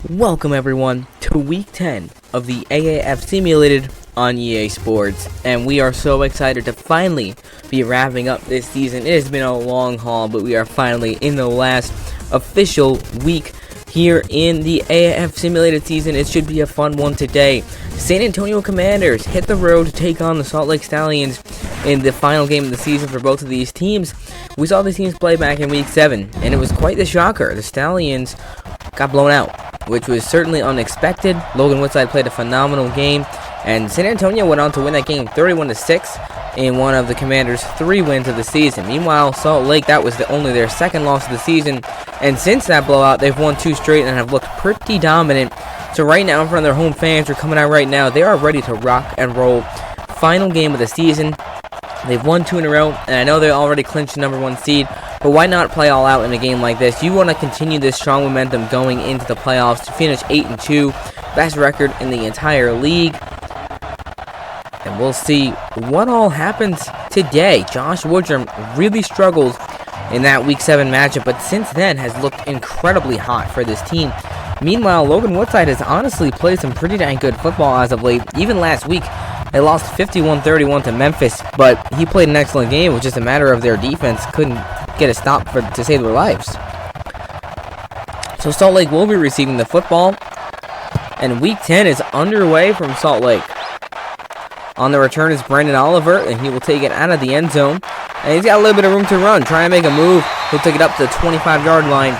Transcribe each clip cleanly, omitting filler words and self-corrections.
Welcome everyone to week 10 of the AAF Simulated on EA Sports, and we are so excited to finally be wrapping up this season. It has been a long haul, but we are finally in the last official week here in the AAF Simulated season. It should be a fun one today. San Antonio Commanders hit the road to take on the Salt Lake Stallions in the final game of the season for both of these teams. We saw these teams play back in week 7, and it was quite the shocker. The Stallions got blown out, which was certainly unexpected. Logan Woodside played a phenomenal game, and San Antonio went on to win that game 31-6 in one of the Commanders' 3 wins of the season. Meanwhile, Salt Lake, that was only their 2nd loss of the season, and since that blowout, they've won 2 straight and have looked pretty dominant. So right now, in front of their home fans, are coming out right now. They are ready to rock and roll. Final game of the season. They've won 2 in a row, and I know they already clinched the #1 seed, but why not play all out in a game like this? You want to continue this strong momentum going into the playoffs to finish 8-2, best record in the entire league. And we'll see what all happens today. Josh Woodruff really struggled in that Week 7 matchup, but since then has looked incredibly hot for this team. Meanwhile, Logan Woodside has honestly played some pretty dang good football as of late. Even last week, they lost 51-31 to Memphis, but he played an excellent game. It was just a matter of their defense couldn't get a stop to save their lives. So Salt Lake will be receiving the football, and Week 10 is underway from Salt Lake. On the return is Brandon Oliver, and he will take it out of the end zone, and he's got a little bit of room to run. Try and make a move. He'll take it up to the 25-yard line,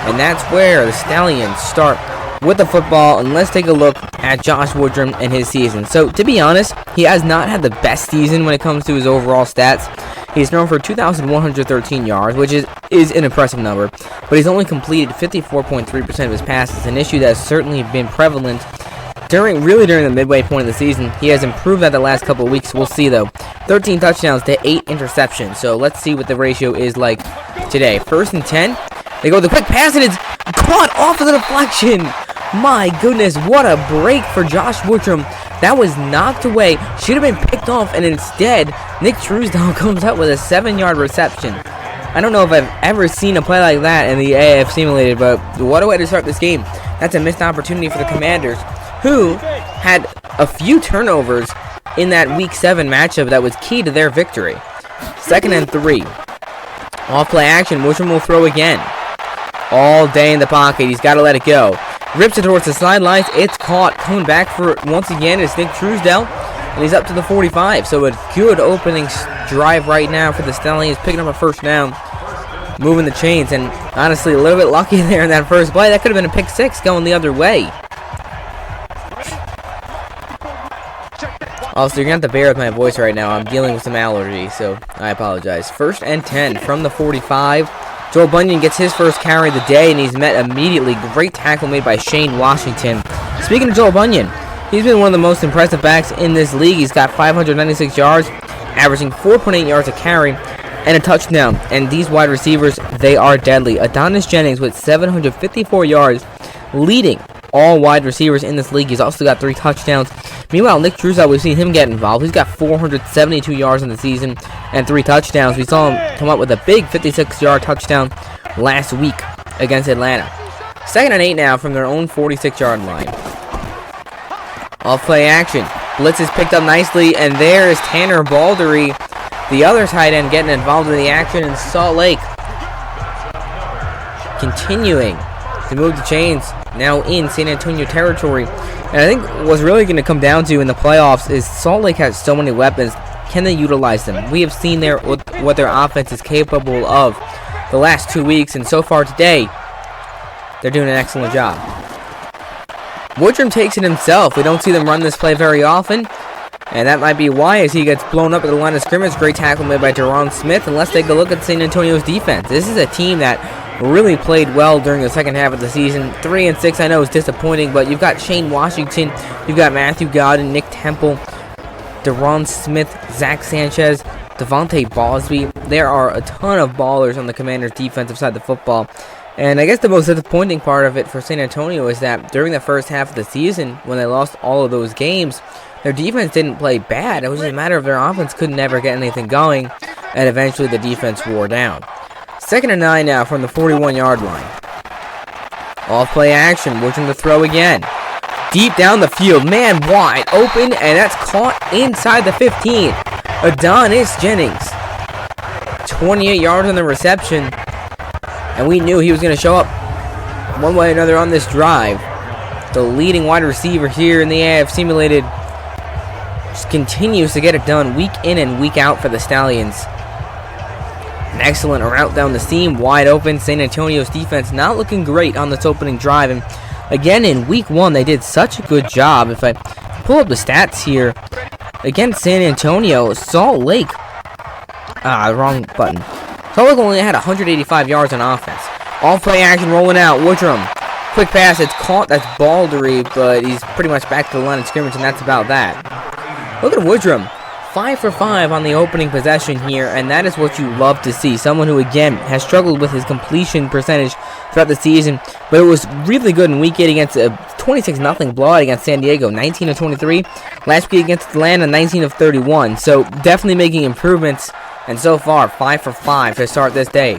and that's where the Stallions start with the football. And let's take a look at Josh Woodruff and his season. So, to be honest, he has not had the best season when it comes to his overall stats. He's thrown for 2,113 yards, which is an impressive number, but he's only completed 54.3% of his passes, an issue that has certainly been prevalent during the midway point of the season. He has improved that the last couple of weeks. We'll see, though. 13 touchdowns to 8 interceptions. So let's see what the ratio is like today. 1st and 10. They go with the quick pass, and it's caught off of the deflection. My goodness, what a break for Josh Woodruff. That was knocked away. Should have been picked off, and instead, Nick Truesdale comes up with a 7-yard reception. I don't know if I've ever seen a play like that in the AAF Simulated, but what a way to start this game. That's a missed opportunity for the Commanders, who had a few turnovers in that Week 7 matchup that was key to their victory. 2nd and 3. Off play action, Woodruff will throw again. All day in the pocket, he's got to let it go. Rips it towards the sidelines, it's caught. Coming back for it once again is Nick Truesdale, and he's up to the 45. So a good opening drive right now for the Stallions, picking up a 1st down, moving the chains, and honestly a little bit lucky there in that first play. That could have been a pick 6 going the other way. Also, you're going to have to bear with my voice right now. I'm dealing with some allergies, so I apologize. 1st and 10 from the 45. Joel Bunyan gets his first carry of the day, and he's met immediately. Great tackle made by Shane Washington. Speaking of Joel Bunyan, he's been one of the most impressive backs in this league. He's got 596 yards, averaging 4.8 yards a carry, and a touchdown. And these wide receivers, they are deadly. Adonis Jennings with 754 yards, leading all wide receivers in this league. He's also got 3 touchdowns. Meanwhile, Nick Truesdale, we've seen him get involved. He's got 472 yards in the season and 3 touchdowns. We saw him come up with a big 56-yard touchdown last week against Atlanta. 2nd and 8 now from their own 46-yard line. Off play action. Blitz is picked up nicely, and there is Tanner Baldery, the other tight end, getting involved in the action in Salt Lake. Continuing to move the chains now in San Antonio territory. And I think what's really going to come down to in the playoffs is Salt Lake has so many weapons. Can they utilize them? We have seen what their offense is capable of the last 2 weeks, and so far today, they're doing an excellent job. Woodruff takes it himself. We don't see them run this play very often, and that might be why, as he gets blown up at the line of scrimmage. Great tackle made by Deron Smith, and let's take a look at San Antonio's defense. This is a team that really played well during the 2nd half of the season. 3-6, I know, is disappointing, but you've got Shane Washington, you've got Matthew Godden, Nick Temple, Deron Smith, Zach Sanchez, Devontae Bosby. There are a ton of ballers on the Commanders' defensive side of the football. And I guess the most disappointing part of it for San Antonio is that during the first half of the season, when they lost all of those games, their defense didn't play bad. It was just a matter of their offense could never get anything going, and eventually the defense wore down. 2nd and 9 now from the 41-yard line. Off play action. Woodruff to throw again. Deep down the field. Man wide open. And that's caught inside the 15. Adonis Jennings. 28 yards on the reception. And we knew he was going to show up one way or another on this drive. The leading wide receiver here in the AAF Simulated just continues to get it done week in and week out for the Stallions. An excellent route down the seam, wide open. San Antonio's defense not looking great on this opening drive. And again, in week 1, they did such a good job. If I pull up the stats here, against San Antonio, Salt Lake. Wrong button. Salt Lake only had 185 yards on offense. All play action rolling out. Woodruff. Quick pass. It's caught. That's Baldery, but he's pretty much back to the line of scrimmage, and that's about that. Look at Woodruff. 5 for 5 on the opening possession here, and that is what you love to see. Someone who, again, has struggled with his completion percentage throughout the season, but it was really good in week 8 against a 26-0 blowout against San Diego, 19 of 23. Last week against Atlanta, 19 of 31. So definitely making improvements, and so far, 5 for 5 to start this day.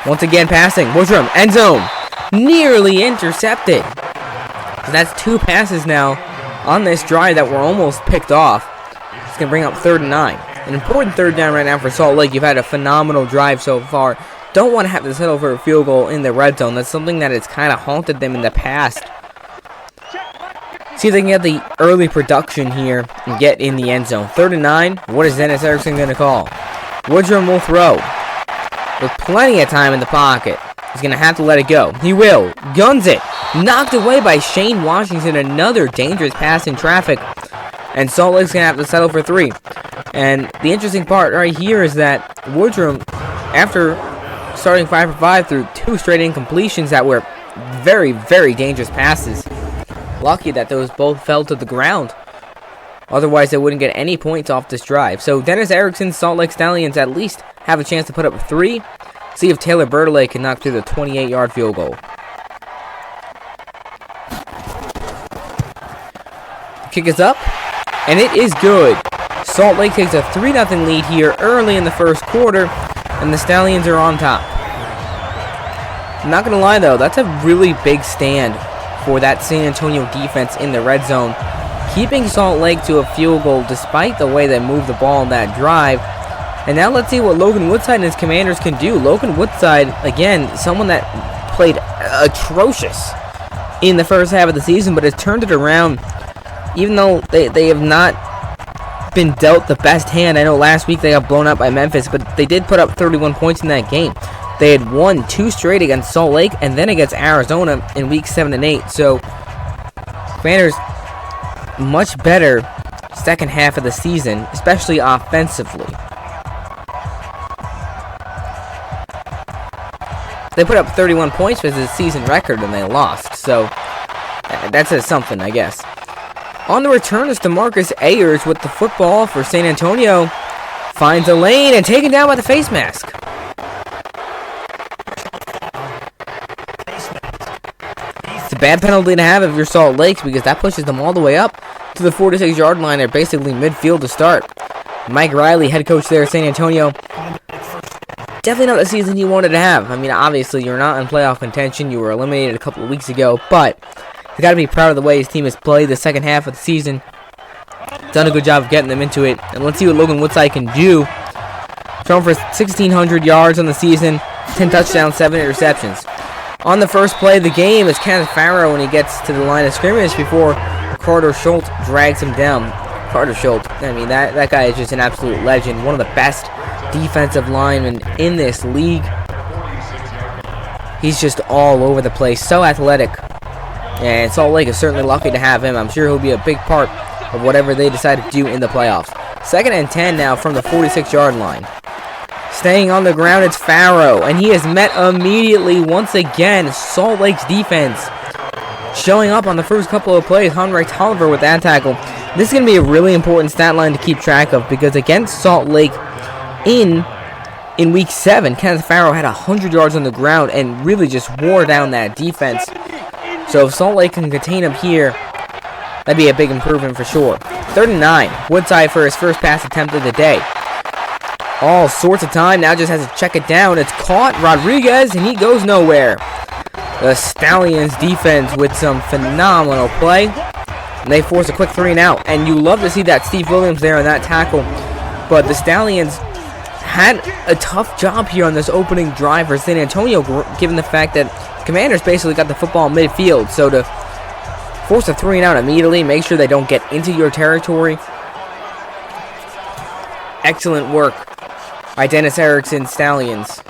Once again, passing. Woodruff, end zone. Nearly intercepted. So that's 2 passes now on this drive that were almost picked off. It's going to bring up 3rd and 9. An important 3rd down right now for Salt Lake. You've had a phenomenal drive so far. Don't want to have to settle for a field goal in the red zone. That's something that has kind of haunted them in the past. See if they can get the early production here and get in the end zone. 3rd and 9. What is Dennis Erickson going to call? Woodruff will throw. With plenty of time in the pocket. He's going to have to let it go. He will. Guns it. Knocked away by Shane Washington. Another dangerous pass in traffic. And Salt Lake's going to have to settle for 3. And the interesting part right here is that Woodruff, after starting 5 for 5 through 2 straight incompletions that were very, very dangerous passes. Lucky that those both fell to the ground. Otherwise, they wouldn't get any points off this drive. So Dennis Erickson's Salt Lake Stallions at least have a chance to put up 3. See if Taylor Bertollet can knock through the 28-yard field goal. Kick is up, and it is good. Salt Lake takes a 3-0 lead here early in the first quarter, and the Stallions are on top. I'm not going to lie, though, that's a really big stand for that San Antonio defense in the red zone, keeping Salt Lake to a field goal despite the way they moved the ball in that drive. And now let's see what Logan Woodside and his Commanders can do. Logan Woodside, again, someone that played atrocious in the first half of the season, but has turned it around. Even though they have not been dealt the best hand. I know last week they got blown out by Memphis, but they did put up 31 points in that game. They had won 2 straight against Salt Lake and then against Arizona in weeks 7 and 8. So, Commanders, much better second half of the season, especially offensively. They put up 31 points for the season record and they lost. So, that says something, I guess. On the return is DeMarcus Ayers with the football for San Antonio. Finds a lane and taken down by the face mask. It's a bad penalty to have if you're Salt Lake because that pushes them all the way up to the 46-yard line. They're basically midfield to start. Mike Riley, head coach there at San Antonio. Definitely not the season you wanted to have. I mean, obviously, you're not in playoff contention. You were eliminated a couple of weeks ago, but you got to be proud of the way his team has played the second half of the season. Done a good job of getting them into it. And let's see what Logan Woodside can do. Thrown for 1,600 yards on the season, 10 touchdowns, 7 interceptions. On the first play of the game is Kenneth Farrow when he gets to the line of scrimmage before Carter Schultz drags him down. Carter Schultz, I mean, that guy is just an absolute legend. One of the best defensive linemen in this league. He's just all over the place, so athletic. And Salt Lake is certainly lucky to have him. I'm sure he'll be a big part of whatever they decide to do in the playoffs. 2nd and 10 now from the 46-yard line. Staying on the ground, it's Farrow, and he is met immediately once again. Salt Lake's defense showing up on the first couple of plays. Henry Tolliver with that tackle. This is going to be a really important stat line to keep track of because against Salt Lake in week 7, Kenneth Farrow had 100 yards on the ground and really just wore down that defense. So if Salt Lake can contain him here, that'd be a big improvement for sure. 3rd and 9. Woodside for his first pass attempt of the day. All sorts of time. Now just has to check it down. It's caught. Rodriguez, and he goes nowhere. The Stallions defense with some phenomenal play. And they force a quick 3-and-out. And you love to see that Steve Williams there on that tackle. But the Stallions had a tough job here on this opening drive for San Antonio, given the fact that Commanders basically got the football midfield. So to force a 3-and-out immediately, make sure they don't get into your territory. Excellent work by Dennis Erickson Stallions.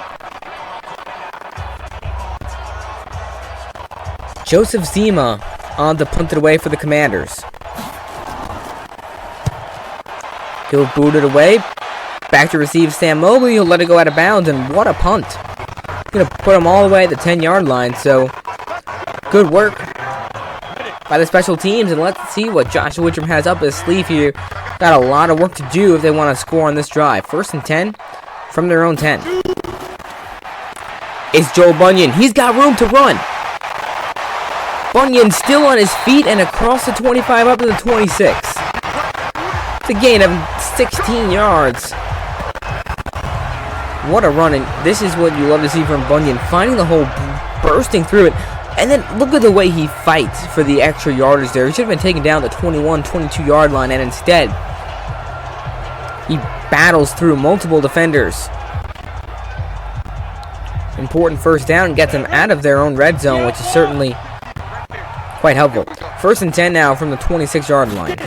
Joseph Zima on to punt it away for the Commanders. He'll boot it away. Back to receive Sam Mobley. He'll let it go out of bounds, and what a punt. Gonna put him all the way at the 10-yard line, so good work by the special teams, and let's see what Josh Woodruff has up his sleeve here. Got a lot of work to do if they want to score on this drive. 1st and 10 from their own 10. It's Joel Bunyan. He's got room to run. Bunyan still on his feet and across the 25 up to the 26. It's a gain of 16 yards. What a run, and this is what you love to see from Bunyan, finding the hole, bursting through it, and then look at the way he fights for the extra yardage there. He should have been taken down the 21, 22-yard line, and instead, he battles through multiple defenders. Important first down, gets them out of their own red zone, which is certainly quite helpful. 1st and 10 now from the 26-yard line.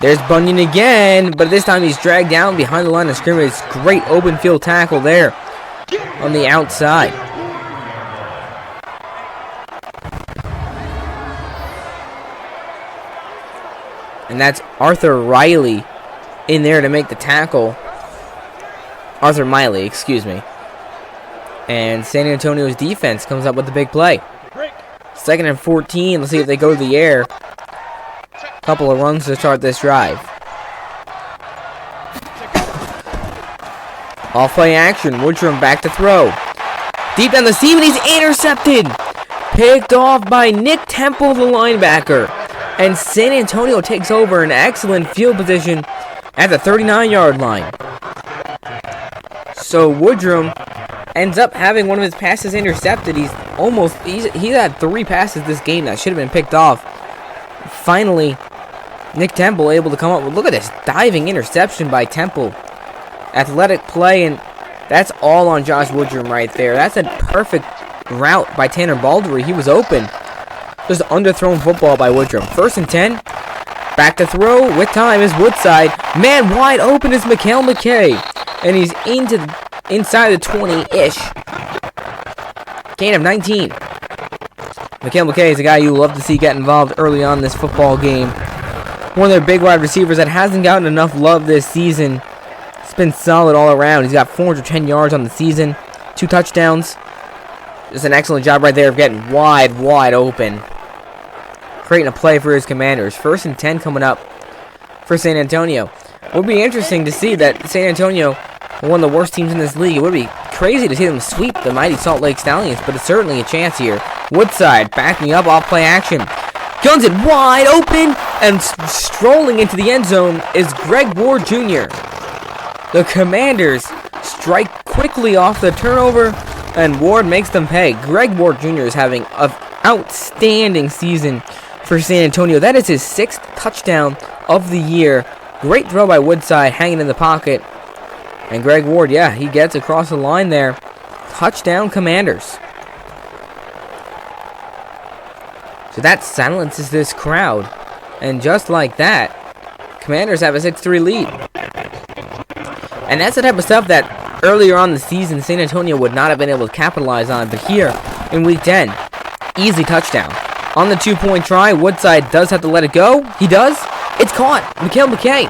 There's Bunyan again, but this time he's dragged down behind the line of scrimmage. Great open field tackle there on the outside. And that's Arthur Riley in there to make the tackle. Arthur Miley, excuse me. And San Antonio's defense comes up with the big play. 2nd and 14. Let's see if they go to the air. Couple of runs to start this drive. Off play action. Woodruff back to throw. Deep down the seam, and he's intercepted. Picked off by Nick Temple, the linebacker. And San Antonio takes over an excellent field position at the 39-yard line. So Woodruff ends up having one of his passes intercepted. He's had 3 passes this game that should have been picked off. Finally, Nick Temple able to come up with, look at this diving interception by Temple. Athletic play, and that's all on Josh Woodruff right there. That's a perfect route by Tanner Baldery. He was open. Just underthrown football by Woodruff. 1st and 10. Back to throw with time is Woodside. Man wide open is Mikhail McKay. And he's inside the 20-ish. Gain of 19. Mikhail McKay is a guy you love to see get involved early on in this football game. One of their big wide receivers that hasn't gotten enough love this season. It's been solid all around. He's got 410 yards on the season. 2 touchdowns. Just an excellent job right there of getting wide open. Creating a play for his Commanders. 1st and 10 coming up for San Antonio. It would be interesting to see that San Antonio, one of the worst teams in this league. It would be crazy to see them sweep the mighty Salt Lake Stallions, but it's certainly a chance here. Woodside backing up off play action. Guns it wide open, and strolling into the end zone is Greg Ward Jr. The Commanders strike quickly off the turnover, and Ward makes them pay. Greg Ward Jr. is having an outstanding season for San Antonio. That is his 6th touchdown of the year. Great throw by Woodside, hanging in the pocket. And Greg Ward, yeah, he gets across the line there. Touchdown Commanders. So that silences this crowd. And just like that, Commanders have a 6-3 lead. And that's the type of stuff that earlier on in the season San Antonio would not have been able to capitalize on. But here in Week 10, easy touchdown. On the 2-point try, Woodside does have to let it go. He does. It's caught. Mikhail McKay.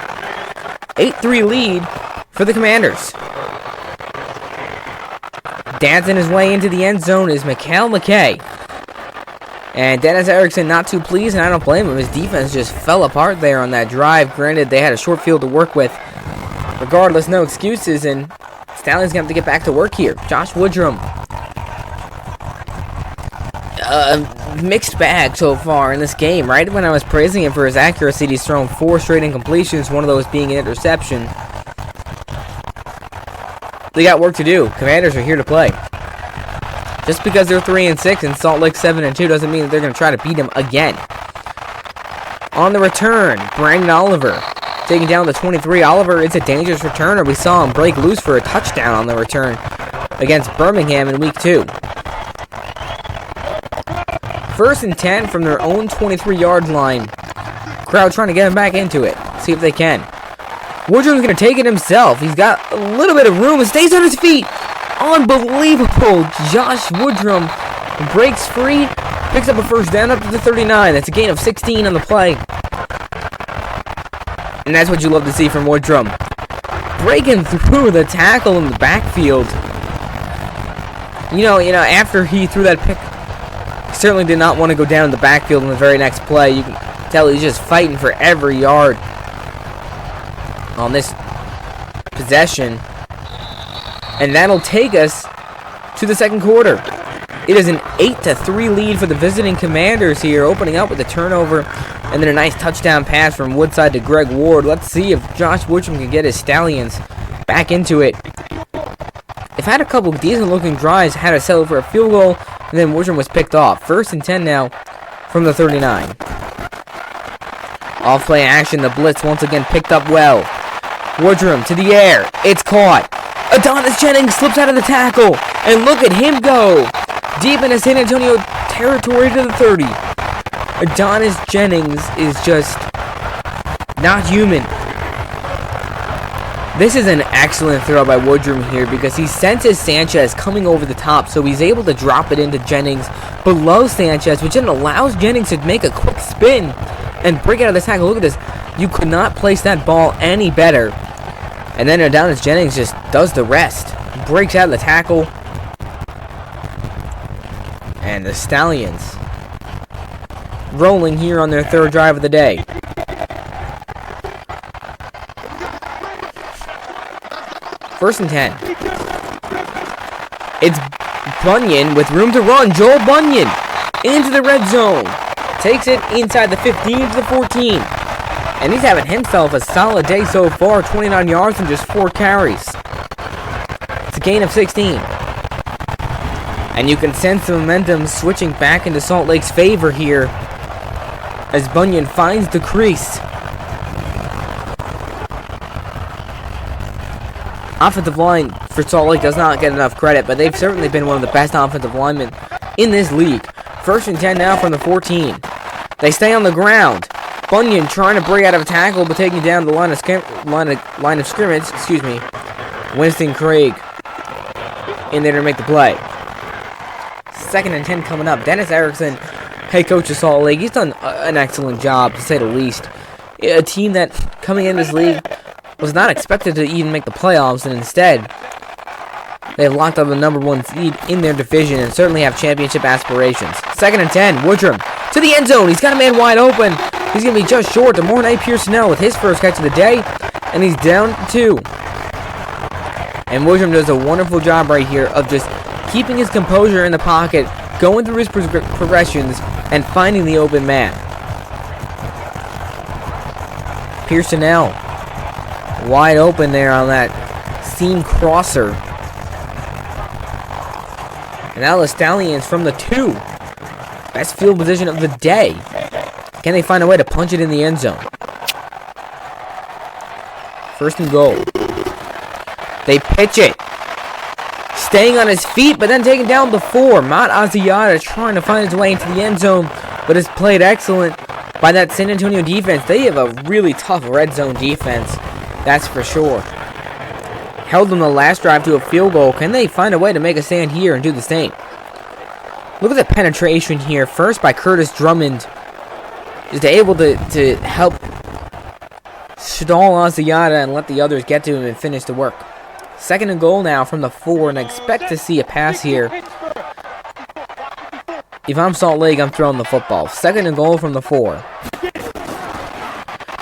8-3 lead for the Commanders. Dancing his way into the end zone is Mikhail McKay. And Dennis Erickson not too pleased, and I don't blame him. His defense just fell apart there on that drive. Granted, they had a short field to work with. Regardless, no excuses, and Stallions going to have to get back to work here. Josh Woodruff. Mixed bag so far in this game. Right when I was praising him for his accuracy, he's thrown 4 straight incompletions, one of those being an interception. They got work to do. Commanders are here to play. Just because they're 3-6 and Salt Lake 7-2 doesn't mean that they're going to try to beat them again. On the return, Brandon Oliver taking down the 23. Oliver is a dangerous returner. We saw him break loose for a touchdown on the return against Birmingham in week 2. 1st and 10 from their own 23-yard line. Crowd trying to get him back into it. See if they can. Woodruff's going to take it himself. He's got a little bit of room and stays on his feet. Unbelievable. Josh Woodruff breaks free, picks up a first down up to the 39. That's a gain of 16 on the play. And that's what you love to see from Woodruff. Breaking through the tackle in the backfield. You know, after he threw that pick, he certainly did not want to go down in the backfield in the very next play. You can tell he's just fighting for every yard on this possession. And that'll take us to the second quarter. It is an 8-3 lead for the visiting Commanders here, opening up with a turnover and then a nice touchdown pass from Woodside to Greg Ward. Let's see if Josh Woodruff can get his Stallions back into it. They've had a couple of decent-looking drives, had to settle for a field goal, and then Woodruff was picked off. 1st and 10 now from the 39. Off-play action, the blitz once again picked up well. Woodruff to the air. It's caught. Adonis Jennings slips out of the tackle, and look at him go. Deep into San Antonio territory to the 30. Adonis Jennings is just not human. This is an excellent throw by Woodruff here because he senses Sanchez coming over the top, so he's able to drop it into Jennings below Sanchez, which then allows Jennings to make a quick spin and break out of the tackle. Look at this. You could not place that ball any better. And then Adonis Jennings just does the rest. Breaks out of the tackle. And the Stallions rolling here on their 3rd drive of the day. First and 10. It's Bunyan with room to run. Joel Bunyan into the red zone. Takes it inside the 15 to the 14. And he's having himself a solid day so far. 29 yards and just 4 carries. It's a gain of 16. And you can sense the momentum switching back into Salt Lake's favor here as Bunyan finds the crease. Offensive line for Salt Lake does not get enough credit, but they've certainly been one of the best offensive linemen in this league. 1st and 10 now from the 14. They stay on the ground. Bunyan trying to break out of a tackle, but taking down the line of scrimmage. Winston Craig in there to make the play. 2nd and 10 coming up. Dennis Erickson, head coach of Salt Lake, he's done an excellent job, to say the least. A team that, coming in this league, was not expected to even make the playoffs, and instead, they have locked up the #1 seed in their division and certainly have championship aspirations. 2nd and 10, Woodruff to the end zone. He's got a man wide open. He's going to be just short. DeMornay Pearsonell with his first catch of the day, and he's down to 2. And Woodruff does a wonderful job right here of just keeping his composure in the pocket, going through his progressions, and finding the open man. Pearsonell wide open there on that seam crosser. And now the Stallions from the 2. Best field position of the day. Can they find a way to punch it in the end zone? 1st and goal. They pitch it. Staying on his feet, but then taking down the 4. Matt Asiata trying to find his way into the end zone, but is played excellent by that San Antonio defense. They have a really tough red zone defense, that's for sure. Held them the last drive to a field goal. Can they find a way to make a stand here and do the same? Look at the penetration here. First by Curtis Drummond. Just able to help stall Asiata and let the others get to him and finish the work. 2nd and goal now from the 4, and I expect to see a pass here. If I'm Salt Lake, I'm throwing the football. 2nd and goal from the 4.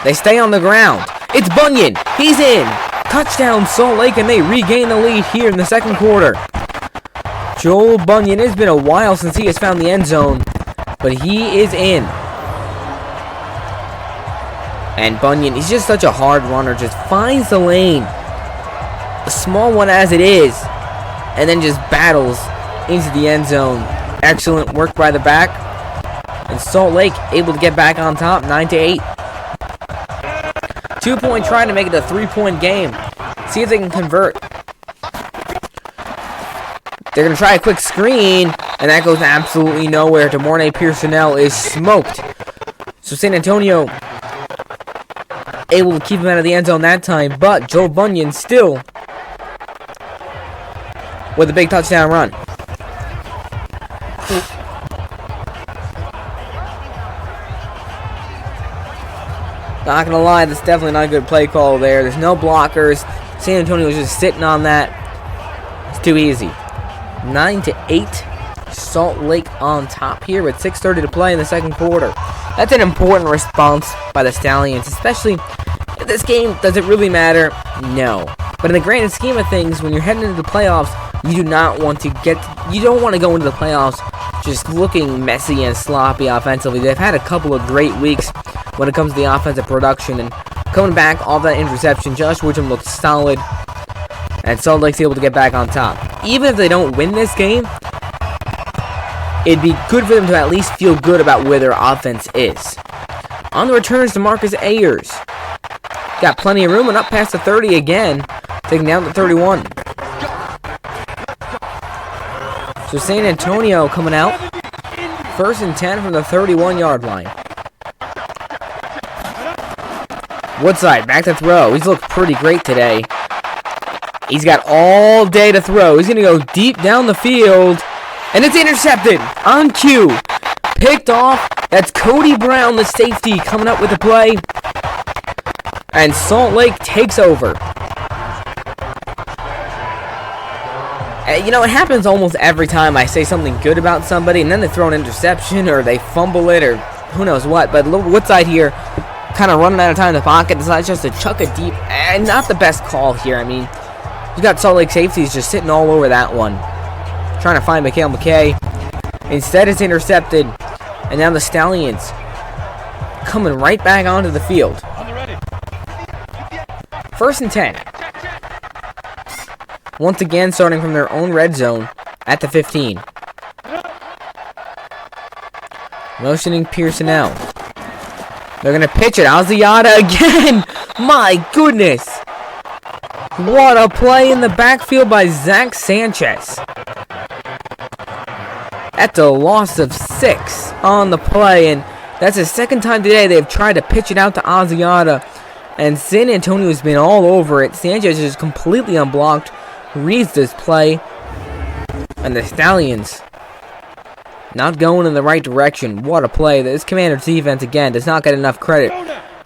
They stay on the ground. It's Bunyan. He's in. Touchdown Salt Lake, and they regain the lead here in the 2nd quarter. Joel Bunyan, it's been a while since he has found the end zone, but he is in. And Bunyan, he's just such a hard runner, just finds the lane, a small one as it is, and then just battles into the end zone. Excellent work by the back. And Salt Lake able to get back on top, 9-8. 2-point try to make it a 3-point game. See if they can convert. They're going to try a quick screen, and that goes absolutely nowhere. Demorne Pearsonell is smoked. So San Antonio able to keep him out of the end zone that time, but Joe Bunyan still with a big touchdown run. Not gonna lie, that's definitely not a good play call there. There's no blockers. San Antonio was just sitting on that. It's too easy. 9-8. Salt Lake on top here with 6:30 to play in the second quarter. That's an important response by the Stallions, especially if this game, does it really matter? No. But in the grand scheme of things, when you're heading into the playoffs, you do not want to you don't want to go into the playoffs just looking messy and sloppy offensively. They've had a couple of great weeks when it comes to the offensive production, and coming back off that interception, Josh Woodruff looked solid, and Salt Lake's able to get back on top. Even if they don't win this game, it'd be good for them to at least feel good about where their offense is. On the returns to Marcus Ayers. Got plenty of room and up past the 30 again, taking down the 31. So San Antonio coming out. 1st and 10 from the 31-yard line. Woodside back to throw. He's looked pretty great today. He's got all day to throw. He's going to go deep down the field. And it's intercepted on cue. Picked off. That's Cody Brown, the safety, coming up with the play. And Salt Lake takes over. You know, it happens almost every time I say something good about somebody, and then they throw an interception, or they fumble it, or who knows what. But Woodside here, kind of running out of time in the pocket, decides just to chuck it deep. And not the best call here. I mean, you got Salt Lake safeties just sitting all over that one, trying to find Mikhail McKay. Instead, it's intercepted. And now the Stallions coming right back onto the field. 1st and 10. Once again, starting from their own red zone at the 15. Motioning Pearsonell. They're going to pitch it. Aziata again. My goodness. What a play in the backfield by Zach Sanchez. That's a loss of 6 on the play, and that's the second time today they've tried to pitch it out to Aziata, and San Antonio's been all over it. Sanchez is completely unblocked, reads this play, and the Stallions not going in the right direction. What a play. This Commander's defense, again, does not get enough credit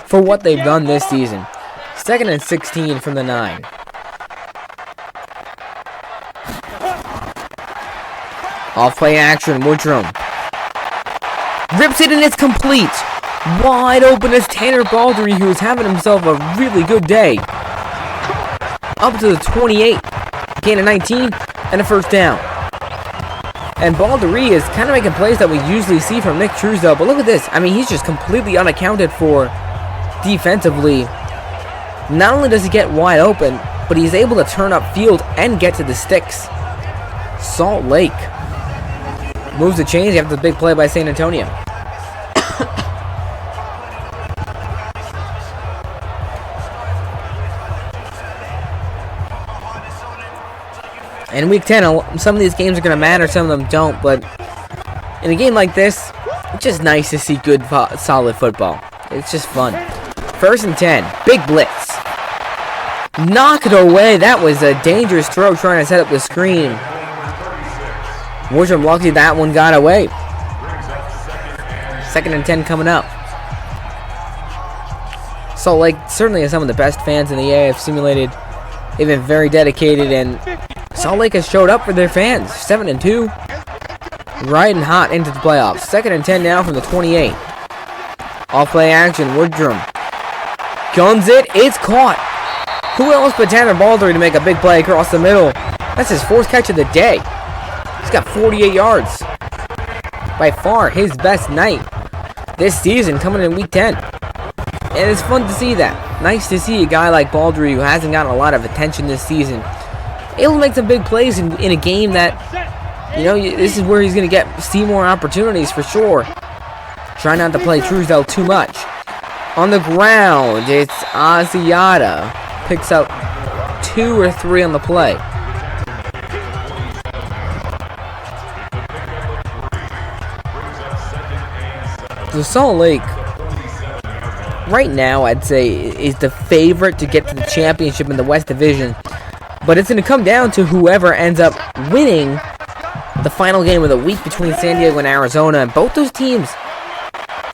for what they've done this season. 2nd and 16 from the 9. Off play action, Woodruff rips it and it's complete. Wide open is Tanner Baldery, who is having himself a really good day. Up to the 28, gain of 19, and a first down. And Baldery is kind of making plays that we usually see from Nick Truesdale, but look at this. I mean, he's just completely unaccounted for defensively. Not only does he get wide open, but he's able to turn up field and get to the sticks. Salt Lake moves the chains after the big play by San Antonio. In week 10, some of these games are going to matter, some of them don't, but in a game like this, it's just nice to see good, solid football. It's just fun. 1st and 10, big blitz. Knock it away. That was a dangerous throw trying to set up the screen. Woodruff lucky that one got away. 2nd and 10 coming up. Salt Lake certainly has some of the best fans in the AAF Simulated. They've been very dedicated, and Salt Lake has showed up for their fans. 7 and 2. Riding hot into the playoffs. 2nd and 10 now from the 28. Off play action. Woodruff guns it. It's caught. Who else but Tanner Baldery to make a big play across the middle? That's his 4th catch of the day. He's got 48 yards. By far his best night this season, coming in week 10. And it's fun to see that. Nice to see a guy like Baldery, who hasn't gotten a lot of attention this season, able to make some big plays in a game that You know, this is where he's going to see more opportunities for sure. Try not to play Truesdale too much. On the ground, it's Asiata. Picks up 2 or 3 on the play. So Salt Lake, right now, I'd say, is the favorite to get to the championship in the West Division. But it's going to come down to whoever ends up winning the final game of the week between San Diego and Arizona. And both those teams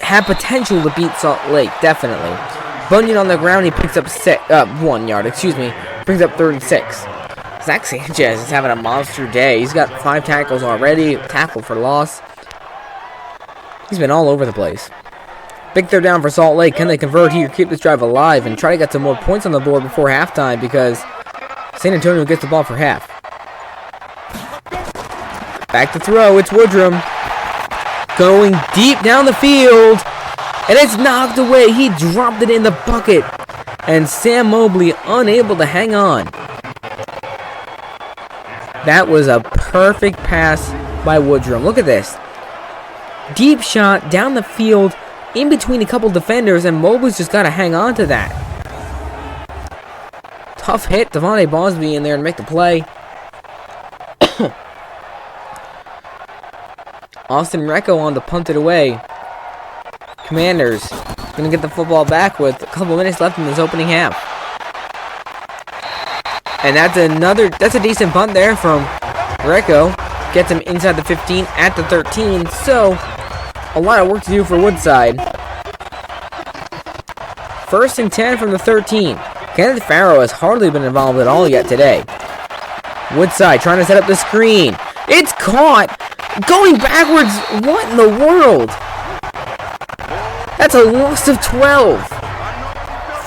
have potential to beat Salt Lake, definitely. Bunyan on the ground, he picks up 1 yard, brings up 36. Zach Sanchez is having a monster day. He's got 5 tackles already, tackle for loss. He's been all over the place. Big third down for Salt Lake. Can they convert here, keep this drive alive, and try to get some more points on the board before halftime, because San Antonio gets the ball for half. Back to throw, it's Woodruff. Going deep down the field, and it's knocked away. He dropped it in the bucket, and Sam Mobley unable to hang on. That was a perfect pass by Woodruff. Look at this. Deep shot down the field, in between a couple defenders, and Mobley's just got to hang on to that. Tough hit, Devontae Bosby in there to make the play. Austin Recco on to punt it away. Commanders going to get the football back with a couple minutes left in this opening half. And that's a decent punt there from Recco. Gets him inside the 15 at the 13. So, a lot of work to do for Woodside. 1st and 10 from the 13. Kenneth Farrow has hardly been involved at all yet today. Woodside trying to set up the screen. It's caught! Going backwards! What in the world? That's a loss of 12.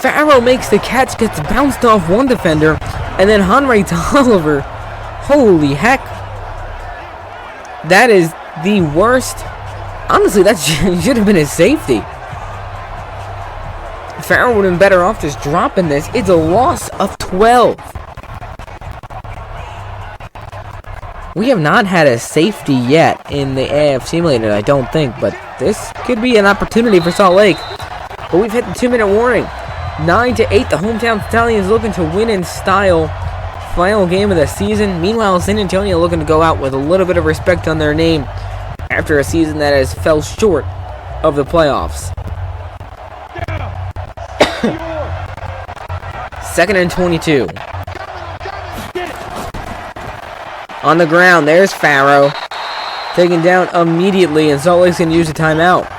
Farrow makes the catch, gets bounced off one defender, and then Henry Tolliver. Holy heck. That is the worst. Honestly, that should have been his safety. Farrow would have been better off just dropping this. It's a loss of 12. We have not had a safety yet in the AAF Simulated, I don't think, but this could be an opportunity for Salt Lake. But we've hit the 2-minute warning. 9-8, the hometown Stallions looking to win in style. Final game of the season. Meanwhile, San Antonio looking to go out with a little bit of respect on their name after a season that has fell short of the playoffs. 2nd and 22. On the ground, there's Farrow. Taken down immediately, and Salt Lake's going to use a timeout.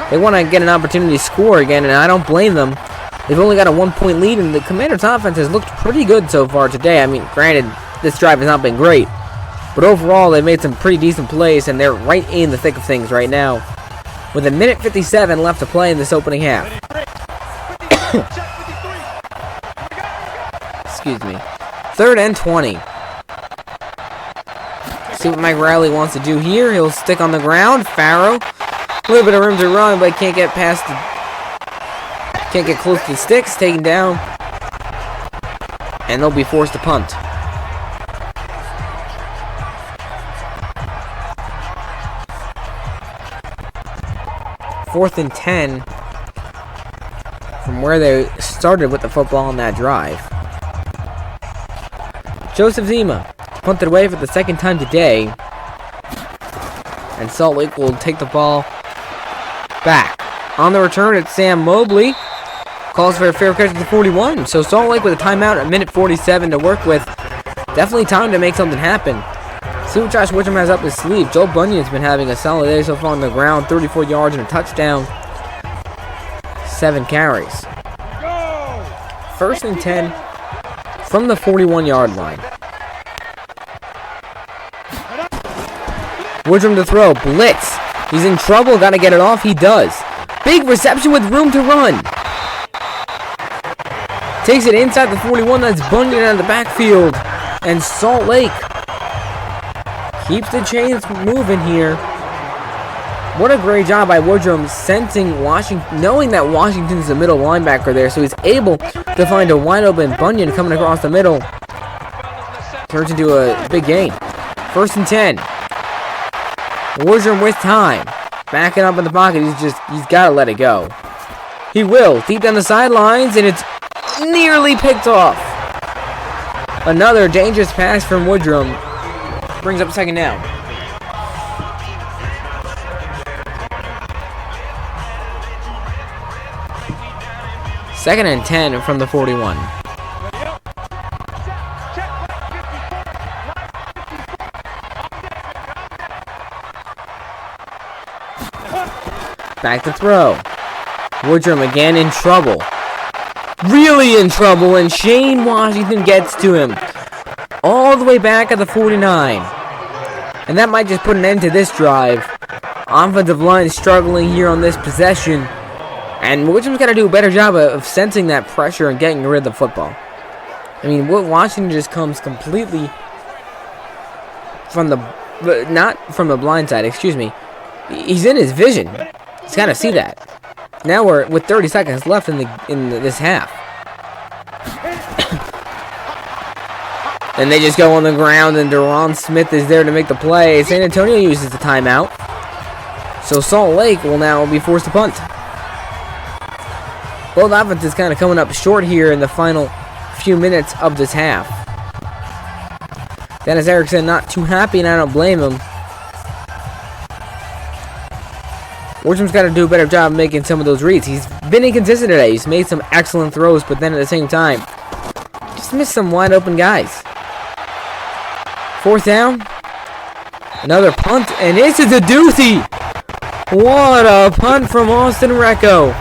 They want to get an opportunity to score again, and I don't blame them. They've only got a 1-point lead, and the Commanders' offense has looked pretty good so far today. I mean, granted, this drive has not been great, but overall, they've made some pretty decent plays, and they're right in the thick of things right now, with 1:57 left to play in this opening half. Excuse me. 3rd and 20. See what Mike Riley wants to do here. He'll stick on the ground. Farrow, a little bit of room to run, but can't get past the, can't get close to the sticks. Taken down, and they'll be forced to punt. Fourth and 10 from where they started with the football on that drive. Joseph Zima punted away for the 2nd time today, and Salt Lake will take the ball back. On the return, it's Sam Mobley. Calls for a fair catch at the 41. So Salt Lake with a timeout at 1:47 to work with. Definitely time to make something happen. See what Josh Woodruff has up his sleeve. Joe Bunyan's been having a solid day so far on the ground. 34 yards and a touchdown. 7 carries. 1st and 10 from the 41-yard line. Woodruff to throw. Blitz. He's in trouble. Got to get it off. He does. Big reception with room to run. Takes it inside the 41. That's Bunyan out of the backfield. And Salt Lake keeps the chains moving here. What a great job by Woodruff sensing Washington, knowing that Washington's the middle linebacker there, so he's able to find a wide open Bunyan coming across the middle. Turns into a big gain. First and 10. Woodruff with time. Backing up in the pocket. He's got to let it go. He will. Deep down the sidelines, and it's nearly picked off. Another dangerous pass from Woodruff. Brings up second down. Second and 10 from the 41. Back to throw. Woodruff again in trouble. Really in trouble, and Shane Washington gets to him. All the way back at the 49. And that might just put an end to this drive. Offensive line struggling here on this possession. And Woodruff's got to do a better job of sensing that pressure and getting rid of the football. I mean, Washington just comes completely from the... not from the blind side, excuse me. He's in his vision. He's got to see that. Now we're with 30 seconds left in this half. And they just go on the ground, and Deron Smith is there to make the play. San Antonio uses the timeout. So Salt Lake will now be forced to punt. Both offenses kind of coming up short here in the final few minutes of this half. Dennis Erickson not too happy, and I don't blame him. Woodruff's got to do a better job of making some of those reads. He's been inconsistent today. He's made some excellent throws, but then at the same time, just missed some wide open guys. Fourth down. Another punt, and this is a doozy. What a punt from Austin Recco.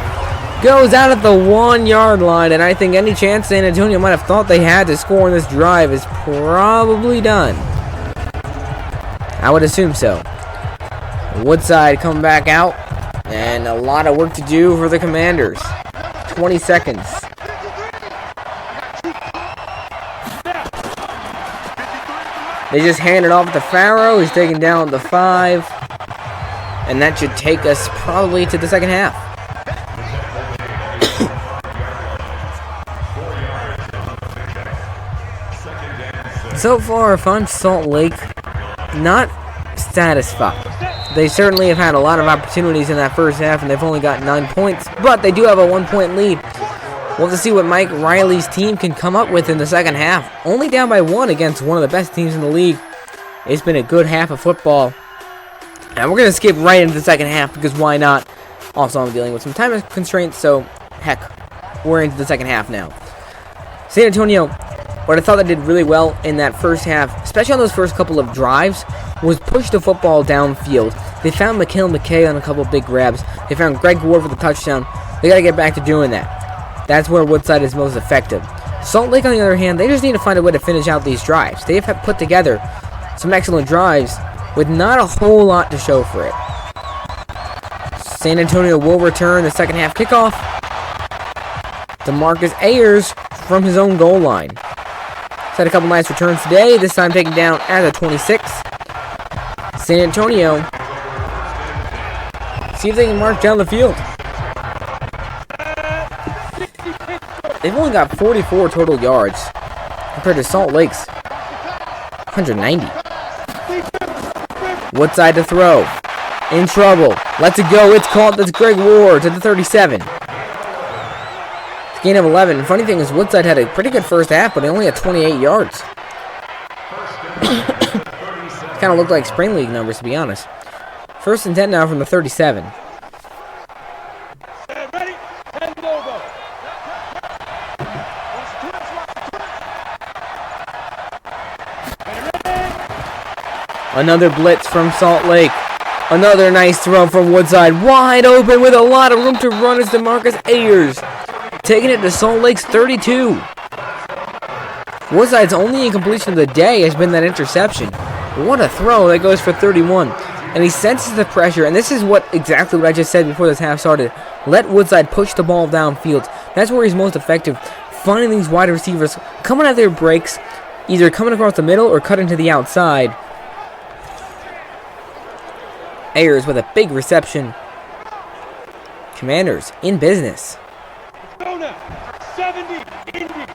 Goes out at the 1 yard line, and I think any chance San Antonio might have thought they had to score in this drive is probably done. I would assume so. Woodside coming back out, and a lot of work to do for the Commanders. 20 seconds. They just hand it off to Farrow. He's taken down the 5, and that should take us probably to the second half. So far, if I'm Salt Lake, not satisfied. They certainly have had a lot of opportunities in that first half, and they've only got 9 points, but they do have a 1-point lead. We'll have to see what Mike Riley's team can come up with in the second half. Only down by 1 against one of the best teams in the league. It's been a good half of football. And we're going to skip right into the second half, because why not? Also, I'm dealing with some time constraints, so heck, we're into the second half now. San Antonio, what I thought they did really well in that first half, especially on those first couple of drives, was push the football downfield. They found Mikhail McKay on a couple of big grabs. They found Greg Ward with a touchdown. They got to get back to doing that. That's where Woodside is most effective. Salt Lake, on the other hand, they just need to find a way to finish out these drives. They have put together some excellent drives with not a whole lot to show for it. San Antonio will return the second half kickoff to Marcus Ayers from his own goal line. He's had a couple nice returns today, this time taken down at the 26. San Antonio, see if they can march down the field. They've only got 44 total yards compared to Salt Lake's 190. Woodside to throw. In trouble. Lets it go. It's caught. That's Greg Ward to the 37. Gain of 11. The funny thing is Woodside had a pretty good first half, but they only had 28 yards. Kind of looked like spring league numbers, to be honest. First and 10 now from the 37. Another blitz from Salt Lake. Another nice throw from Woodside. Wide open with a lot of room to run is DeMarcus Ayers. Taking it to Salt Lake's 32. Woodside's only incompletion of the day has been that interception. What a throw that goes for 31. And he senses the pressure, and this is exactly what I just said before this half started. Let Woodside push the ball downfield. That's where he's most effective. Finding these wide receivers coming out their breaks, either coming across the middle or cutting to the outside. Ayers with a big reception. Commanders in business. 70, Indy.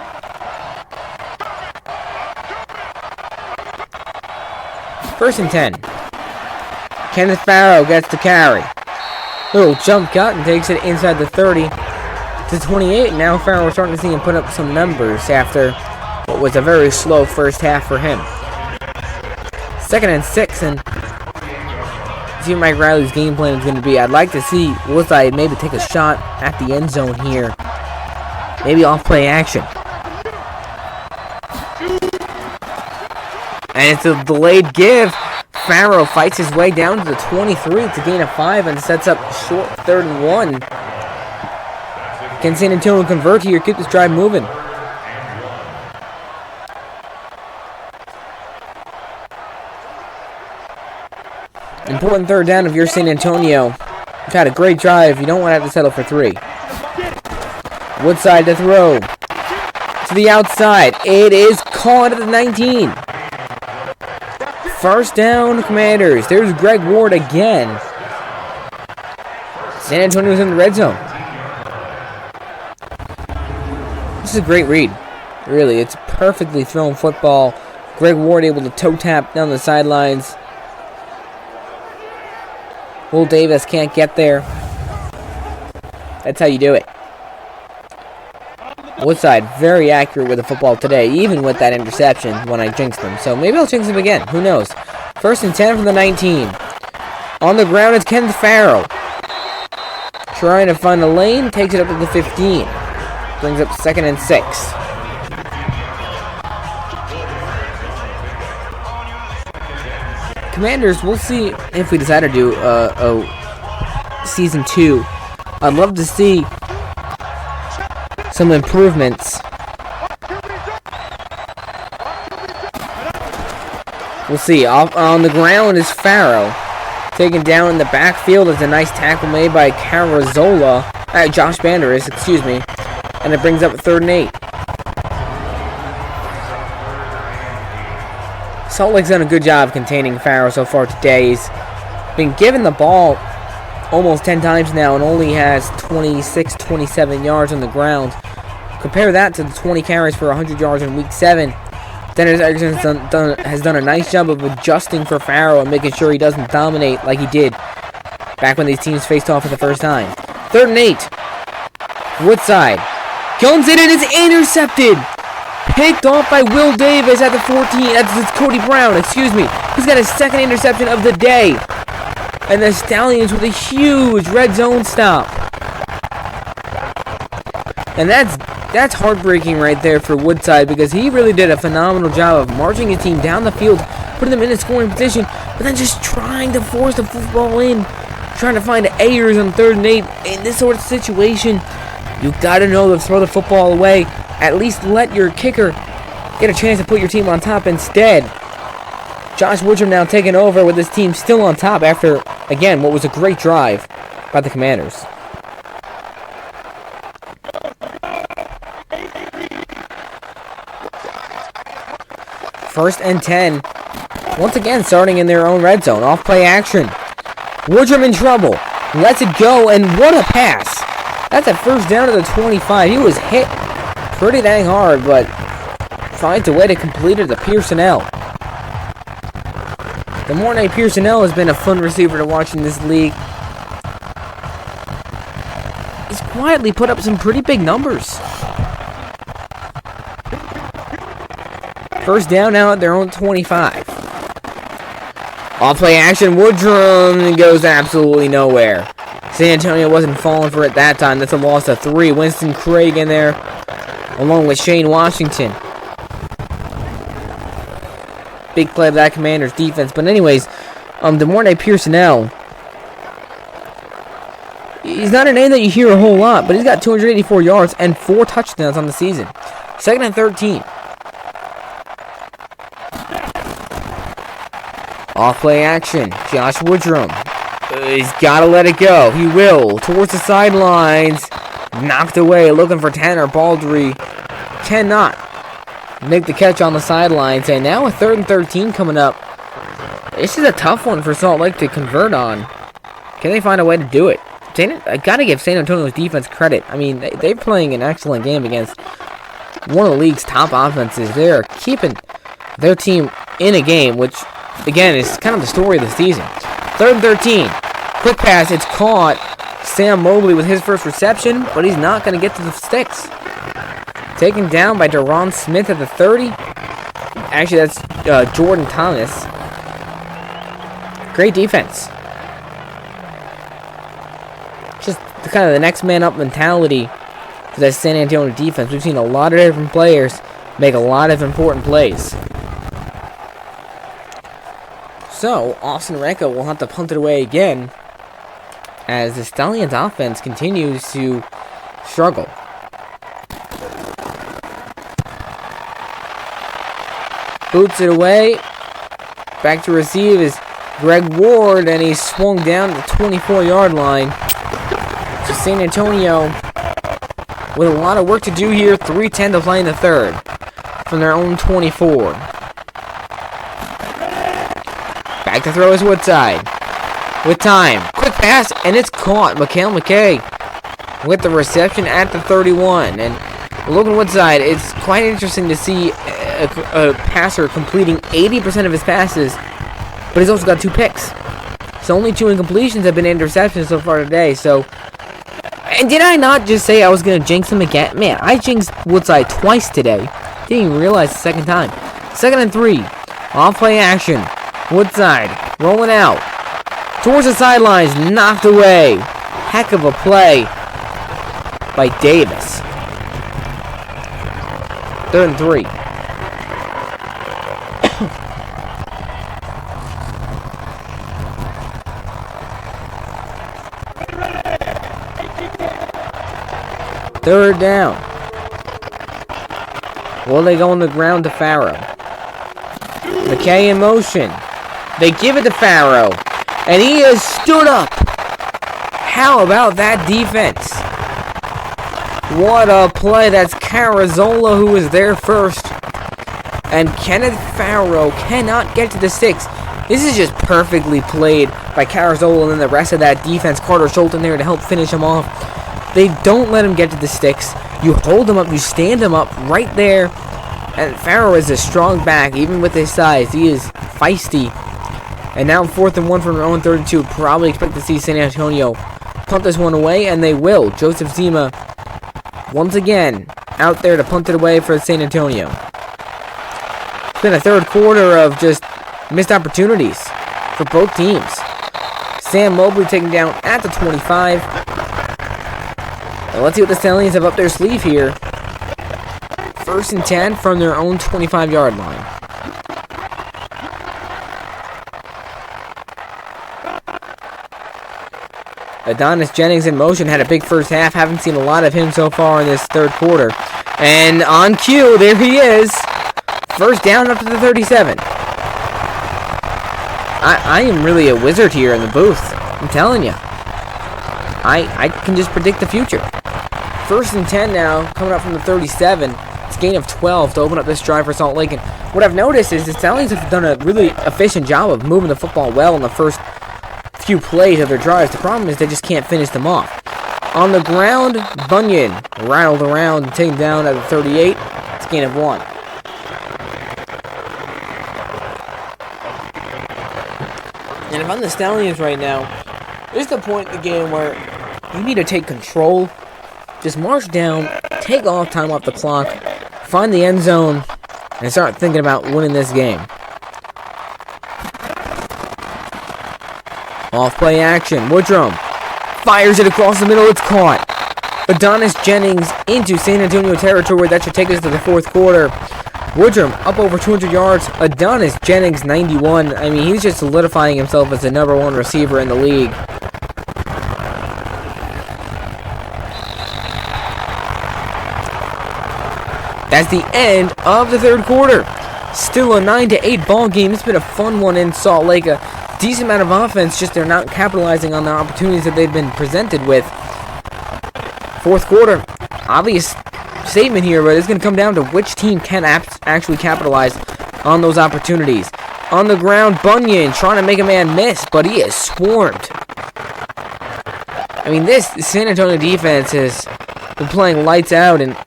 First and 10. Kenneth Farrow gets the carry. Little jump cut and takes it inside the 30 to 28. Now Farrow, starting to see him put up some numbers after what was a very slow first half for him. Second and 6, and see what Mike Riley's game plan is going to be. I'd like to see Woodside maybe take a shot at the end zone here. Maybe off play action. And it's a delayed give. Farrow fights his way down to the 23 to gain a 5 and sets up short 3rd and 1. Can San Antonio convert here? Keep this drive moving. Important 3rd down if you're San Antonio. You've had a great drive. You don't want to have to settle for 3. Woodside to throw. To the outside. It is caught at the 19. First down, Commanders. There's Greg Ward again. San Antonio's in the red zone. This is a great read. Really, it's perfectly thrown football. Greg Ward able to toe tap down the sidelines. Will Davis can't get there. That's how you do it. Woodside very accurate with the football today, even with that interception when I jinxed him. So maybe I'll jinx him again. Who knows? First and 10 from the 19. On the ground is Kenneth Farrow. Trying to find a lane. Takes it up to the 15. Brings up 2nd and 6. Commanders, we'll see if we decide to do Season 2. I'd love to see some improvements. We'll see. On the ground is Farrow. Taken down in the backfield. It's a nice tackle made by Josh Banderas, excuse me. And it brings up 3rd and 8. Salt Lake's done a good job containing Farrow so far today. He's been given the ball almost 10 times now and only has 26, 27 yards on the ground. Compare that to the 20 carries for 100 yards in Week 7. Dennis Erickson has done a nice job of adjusting for Farrow and making sure he doesn't dominate like he did back when these teams faced off for the first time. 3rd and 8. Woodside comes in and is intercepted. Picked off by Will Davis at the 14. That's Cody Brown, excuse me. He's got his 2nd interception of the day. And the Stallions with a huge red zone stop. And that's heartbreaking right there for Woodside, because he really did a phenomenal job of marching his team down the field, putting them in a scoring position, but then just trying to force the football in, trying to find errors on 3rd and 8. In this sort of situation, you got to know to throw the football away. At least let your kicker get a chance to put your team on top instead. Josh Woodruff now taking over with his team still on top after, again, what was a great drive by the Commanders. First and 10. Once again, starting in their own red zone. Off play action. Woodruff in trouble. Lets it go, and what a pass. That's a first down to the 25. He was hit pretty dang hard, but finds a way to complete it to Pearsonell. The Mornay Pearsonell has been a fun receiver to watch in this league. He's quietly put up some pretty big numbers. First down now at their own 25. Off play action, Woodruff goes absolutely nowhere. San Antonio wasn't falling for it that time. That's a loss of 3. Winston Craig in there, along with Shane Washington. Big play of that Commanders defense. But anyways, DeMornay Pearsonell, he's not a name that you hear a whole lot, but he's got 284 yards and 4 touchdowns on the season. 2nd and 13. Off play action. Josh Woodruff. He's got to let it go. He will. Towards the sidelines. Knocked away. Looking for Tanner Baldery. Cannot make the catch on the sidelines. And now a 3rd and 13 coming up. This is a tough one for Salt Lake to convert on. Can they find a way to do it? I got to give San Antonio's defense credit. I mean, they're playing an excellent game against one of the league's top offenses. They are keeping their team in a game, which again, it's kind of the story of the season. 3rd and 13. Quick pass. It's caught. Sam Mobley with his first reception, but he's not going to get to the sticks. Taken down by Deron Smith at the 30. Actually, that's Jordan Thomas. Great defense. Just kind of the next man up mentality for that San Antonio defense. We've seen a lot of different players make a lot of important plays. So, Austin Renko will have to punt it away again as the Stallions offense continues to struggle. Boots it away. Back to receive is Greg Ward, and he's swung down to the 24-yard line. So San Antonio with a lot of work to do here. 3:10 to play in the third from their own 24. Back to throw is Woodside. With time. Quick pass, and it's caught. Mikhail McKay with the reception at the 31. And Logan Woodside, it's quite interesting to see a passer completing 80% of his passes, but he's also got 2 picks. So only 2 incompletions have been interceptions so far today. So, and did I not just say I was going to jinx him again? Man, I jinxed Woodside twice today. Didn't even realize the second time. 2nd and 3. Off play action. Woodside rolling out towards the sidelines, knocked away. Heck of a play by Davis. 3rd and 3. Third down. Will they go on the ground to Farrow? McKay in motion. They give it to Farrow, and he has stood up. How about that defense? What a play. That's Carazola who was there first. And Kenneth Farrow cannot get to the sticks. This is just perfectly played by Carazola and then the rest of that defense. Carter Schulten there to help finish him off. They don't let him get to the sticks. You hold him up. You stand him up right there. And Farrow is a strong back, even with his size. He is feisty. And now 4th and 1 from their own 32. Probably expect to see San Antonio punt this one away, and they will. Joseph Zima, once again, out there to punt it away for San Antonio. It's been a third quarter of just missed opportunities for both teams. Sam Mobley taken down at the 25. And let's see what the Stallions have up their sleeve here. 1st and 10 from their own 25-yard line. Adonis Jennings in motion, had a big first half. Haven't seen a lot of him so far in this third quarter. And on cue, there he is. First down up to the 37. I am really a wizard here in the booth. I'm telling you. I can just predict the future. 1st and 10 now, coming up from the 37. It's a gain of 12 to open up this drive for Salt Lake. And what I've noticed is the Stallions have done a really efficient job of moving the football well in the first few plays of their drives. The problem is they just can't finish them off. On the ground, Bunyan rattled around and taken down at the 38. It's a gain of 1. And if I'm the Stallions right now, this is the point in the game where you need to take control. Just march down, take off time off the clock, find the end zone, and start thinking about winning this game. Off-play action. Woodruff fires it across the middle. It's caught. Adonis Jennings into San Antonio territory. That should take us to the 4th quarter. Woodruff up over 200 yards. Adonis Jennings 91. I mean, he's just solidifying himself as the #1 receiver in the league. That's the end of the third quarter. Still a 9-8 ball game. It's been a fun one in Salt Lake. A decent amount of offense, just they're not capitalizing on the opportunities that they've been presented with. 4th quarter, obvious statement here, but it's going to come down to which team can actually capitalize on those opportunities. On the ground, Bunyan trying to make a man miss, but he is swarmed. I mean, this San Antonio defense has been playing lights out, and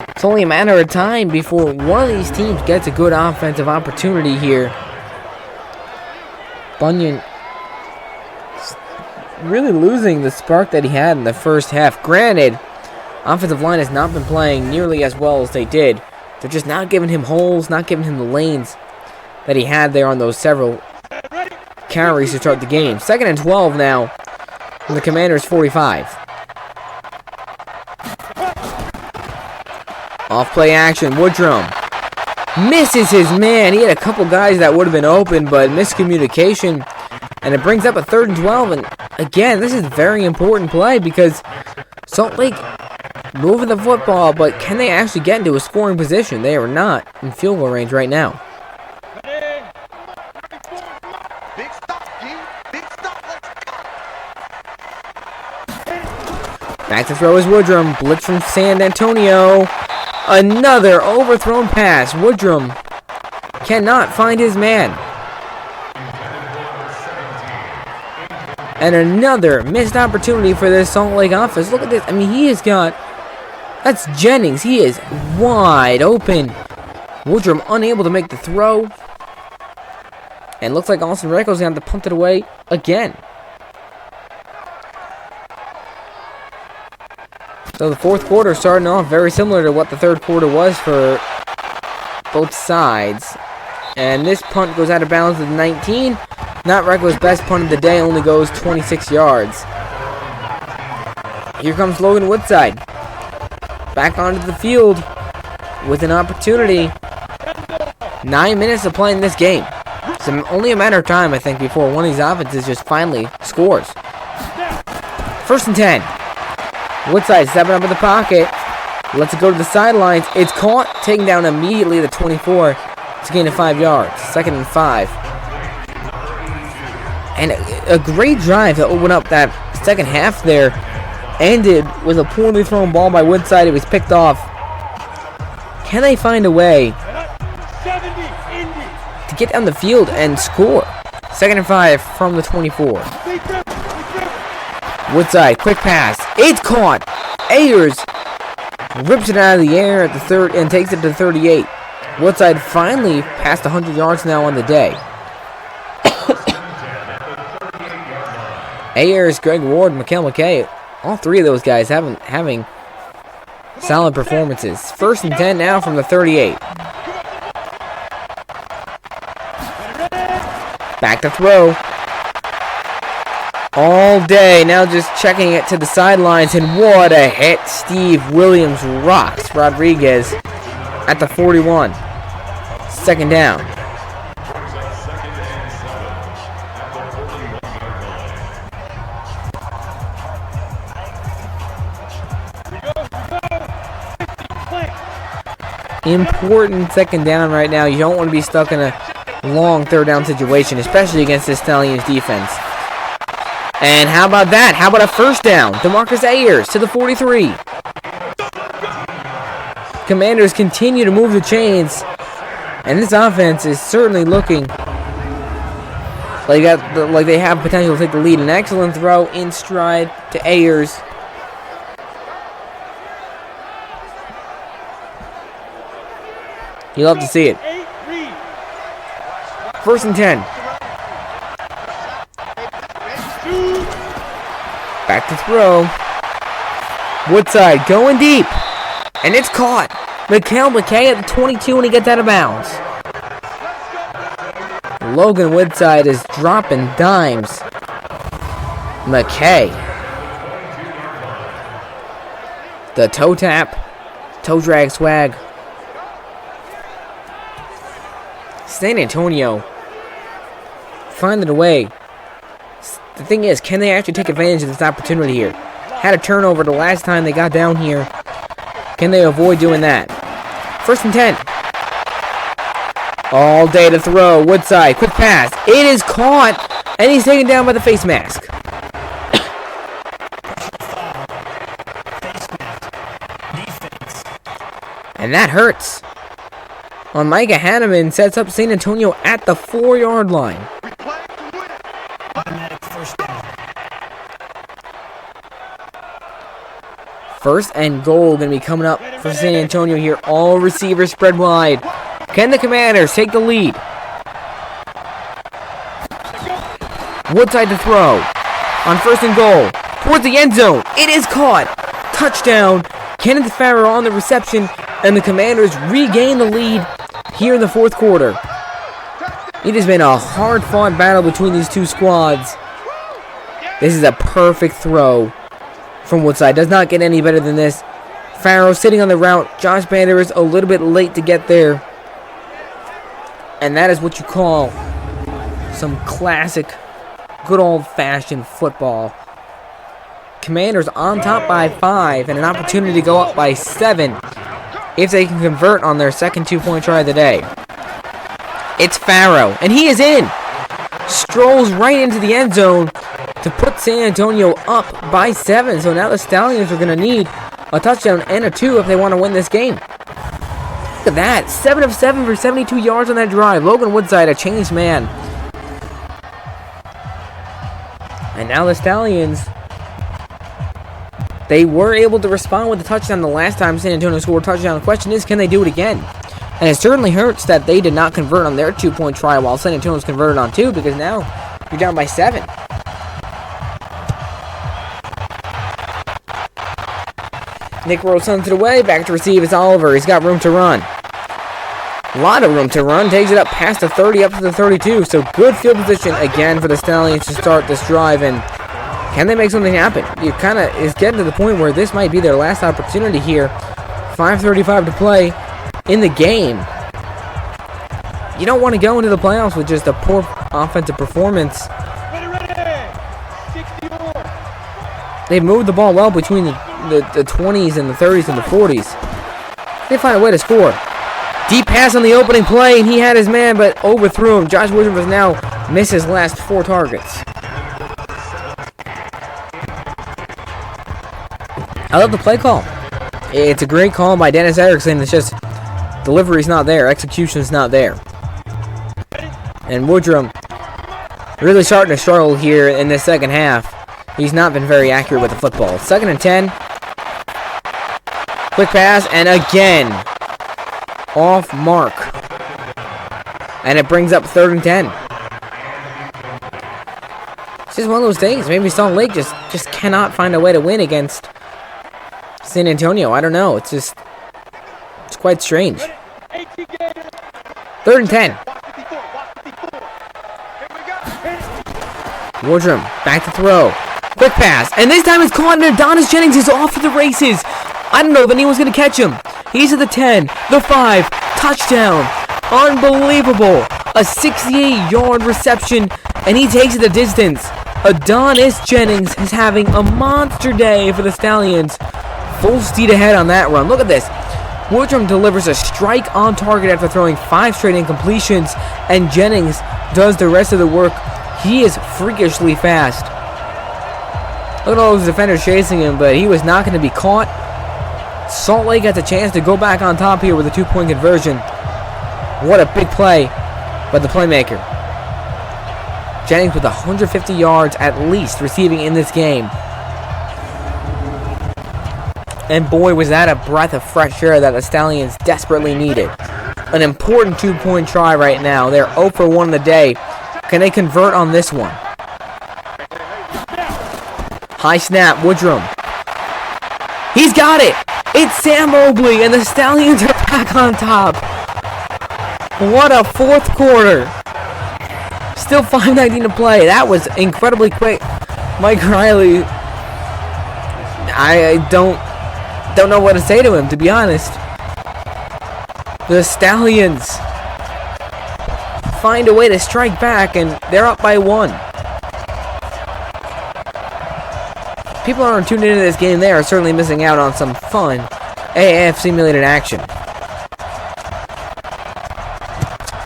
it's only a matter of time before one of these teams gets a good offensive opportunity here. Bunyan really losing the spark that he had in the first half. Granted, offensive line has not been playing nearly as well as they did. They're just not giving him holes, not giving him the lanes that he had there on those several carries to start the game. 2nd and 12 now from the Commanders' 45. Off play action, Woodruff misses his man. He had a couple guys that would have been open, but miscommunication. And it brings up a 3rd and 12. And again, this is a very important play because Salt Lake moving the football, but can they actually get into a scoring position? They are not in field goal range right now. Back to throw is Woodruff. Blitz from San Antonio. Another overthrown pass. Woodruff cannot find his man. And another missed opportunity for this Salt Lake offense. Look at this. I mean, he has got... That's Jennings. He is wide open. Woodruff unable to make the throw. And looks like Austin Recko's going to have to punt it away again. So the 4th quarter starting off very similar to what the 3rd quarter was for both sides. And this punt goes out of bounds at 19. Not Recko's best punt of the day, only goes 26 yards. Here comes Logan Woodside. Back onto the field with an opportunity. 9 minutes to play in this game. It's only a matter of time, I think, before one of these offenses just finally scores. 1st and 10. Woodside stepping up in the pocket. Lets it go to the sidelines. It's caught, taken down immediately at the 24. It's a gain of 5 yards. 2nd and 5. And a great drive to open up that second half there. Ended with a poorly thrown ball by Woodside. It was picked off. Can they find a way to get down the field and score? 2nd and 5 from the 24. Woodside, quick pass. It's caught. Ayers rips it out of the air at the 3rd and takes it to 38. Woodside finally passed 100 yards now on the day. Ayers, Greg Ward, Mikhail McKay, all 3 of those guys having solid performances. 1st and 10 now from the 38. Back to throw. All day, now just checking it to the sidelines, and what a hit. Steve Williams rocks Rodriguez at the 41. 2nd down. Important 2nd down right now. You don't want to be stuck in a long 3rd down situation, especially against the Stallions defense. And how about that? How about a 1st down? DeMarcus Ayers to the 43. Commanders continue to move the chains. And this offense is certainly looking like they have potential to take the lead. An excellent throw in stride to Ayers. You love to see it. 1st and 10. Back to throw. Woodside going deep. And it's caught. Mikhail McKay at the 22 and he gets out of bounds. Logan Woodside is dropping dimes. McKay. The toe tap. Toe drag swag. San Antonio finding a way. The thing is, can they actually take advantage of this opportunity here? Had a turnover the last time they got down here. Can they avoid doing that? 1st and 10. All day to throw. Woodside, quick pass. It is caught, and he's taken down by the face mask. And that hurts. Micah Hanneman sets up San Antonio at the 4-yard line. First and goal going to be coming up for San Antonio here. All receivers spread wide. Can the Commanders take the lead? Woodside to throw. On 1st and goal. Towards the end zone. It is caught. Touchdown. Kenneth Farrow on the reception. And the Commanders regain the lead here in the 4th quarter. It has been a hard-fought battle between these two squads. This is a perfect throw from Woodside. Does not get any better than this. Farrow sitting on the route. Josh Baldery is a little bit late to get there. And that is what you call some classic, good old-fashioned football. Commanders on top by 5 and an opportunity to go up by 7 if they can convert on their second 2-point try of the day. It's Farrow, and he is in. Strolls right into the end zone to put San Antonio up by 7. So now the Stallions are going to need a touchdown and a 2 if they want to win this game. Look at that. 7 of 7 for 72 yards on that drive. Logan Woodside, a changed man. And now the Stallions, they were able to respond with a touchdown the last time San Antonio scored a touchdown. The question is, can they do it again? And it certainly hurts that they did not convert on their 2-point try while San Antonio's converted on 2, because now you're down by 7. Nick Rose sends it away. Back to receive is Oliver. He's got room to run. A lot of room to run. Takes it up past the 30, up to the 32. So good field position again for the Stallions to start this drive. And can they make something happen? You kind of is getting to the point where this might be their last opportunity here. 5:35 to play in the game. You don't want to go into the playoffs with just a poor offensive performance. They moved the ball well between the 20s and the 30s and the 40s. They find a way to score. Deep pass on the opening play, and he had his man, but overthrew him. Josh Woodruff has now missed his last 4 targets. I love the play call. It's a great call by Dennis Erickson. It's just delivery's not there. Execution's not there. And Woodruff really starting to struggle here in this second half. He's not been very accurate with the football. 2nd and 10. Quick pass, and again, off mark. And it brings up 3rd and 10. It's just one of those things. Maybe Salt Lake just cannot find a way to win against San Antonio. I don't know. It's quite strange. 3rd and 10. Woodruff back to throw. Quick pass. And this time it's caught, and Adonis Jennings is off to the races. I don't know if anyone's going to catch him. He's at the 10, the 5, touchdown. Unbelievable. A 68-yard reception, and he takes it the distance. Adonis Jennings is having a monster day for the Stallions. Full speed ahead on that run. Look at this. Woodruff delivers a strike on target after throwing 5 straight incompletions, and Jennings does the rest of the work. He is freakishly fast. Look at all those defenders chasing him, but he was not going to be caught. Salt Lake gets a chance to go back on top here with a 2-point conversion. What a big play by the playmaker. Jennings with 150 yards at least receiving in this game. And boy, was that a breath of fresh air that the Stallions desperately needed. An important 2-point try right now. They're 0 for 1 in the day. Can they convert on this one? High snap, Woodruff. He's got it! It's Sam Mobley, and the Stallions are back on top. What a 4th quarter. Still 5:19 to play. That was incredibly quick. Mike Riley, I don't know what to say to him, to be honest. The Stallions find a way to strike back, and they're up by 1. People aren't tuned into this game. They are certainly missing out on some fun AAF Simulated action.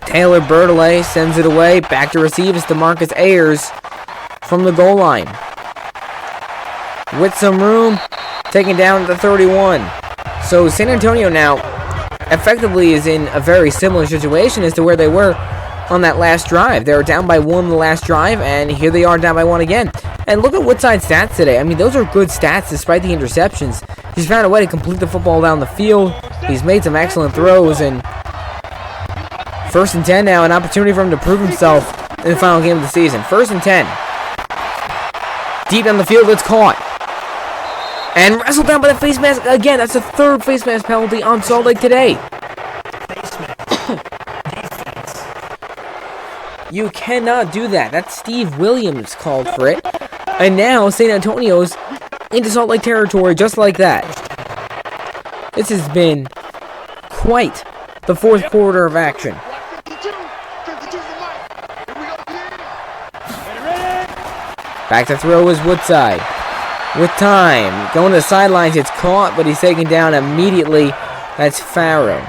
Taylor Bertollet sends it away. Back to receive is DeMarcus Ayers from the goal line. With some room, taken down at the 31. So San Antonio now effectively is in a very similar situation as to where they were on that last drive. They were down by 1 in the last drive, and here they are down by 1 again. And look at Woodside's stats today. I mean, those are good stats despite the interceptions. He's found a way to complete the football down the field. He's made some excellent throws, and 1st and 10 now, an opportunity for him to prove himself in the final game of the season. 1st and 10. Deep down the field, it's caught. And wrestled down by the face mask again. That's the third face mask penalty on Salt Lake today. You cannot do that. That's Steve Williams called for it. And now San Antonio's into Salt Lake territory just like that. This has been quite the fourth quarter of action. Back to throw is Woodside. With time. Going to the sidelines. It's caught, but he's taken down immediately. That's Farrow.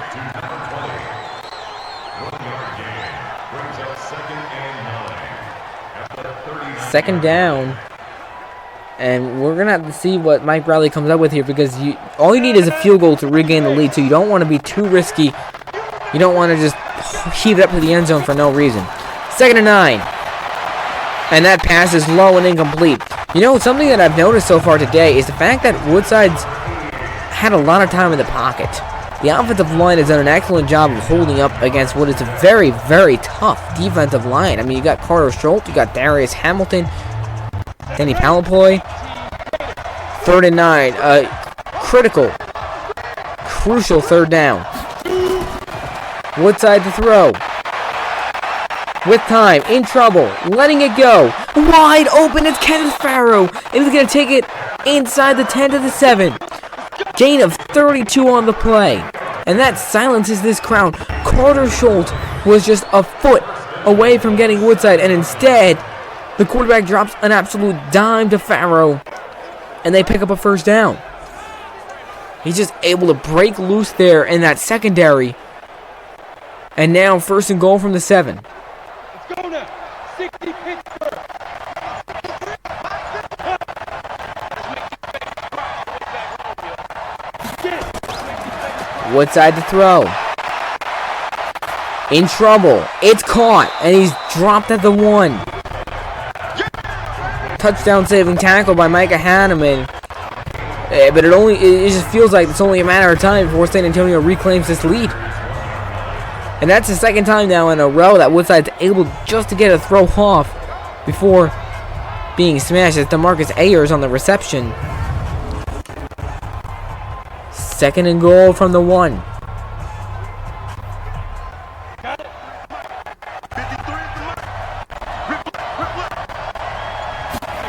Second down. And we're going to have to see what Mike Riley comes up with here, because all you need is a field goal to regain the lead, so you don't want to be too risky. You don't want to just heave it up to the end zone for no reason. 2nd and 9. And that pass is low and incomplete. You know, something that I've noticed so far today is the fact that Woodside's had a lot of time in the pocket. The offensive line has done an excellent job of holding up against what is a very, very tough defensive line. I mean, you got Carter Schultz, you got Darius Hamilton, Danny Palaploy. 3rd and 9. Crucial 3rd down. Woodside to throw. With time, in trouble, letting it go. Wide open, it's Kenneth Farrow. And he's going to take it inside the 10 to the 7. Gain of 32 on the play. And that silences this crowd. Carter Schultz was just a foot away from getting Woodside. And instead, the quarterback drops an absolute dime to Farrow. And they pick up a 1st down. He's just able to break loose there in that secondary. And now 1st and goal from the 7. Go now. 60 Pittsburgh. Woodside to throw. In trouble. It's caught. And he's dropped at the 1. Touchdown saving tackle by Micah Hanneman. But it just feels like it's only a matter of time before San Antonio reclaims this lead. And that's the 2nd time now in a row that Woodside's able just to get a throw off before being smashed as DeMarcus Ayers on the reception. 2nd and goal from the 1.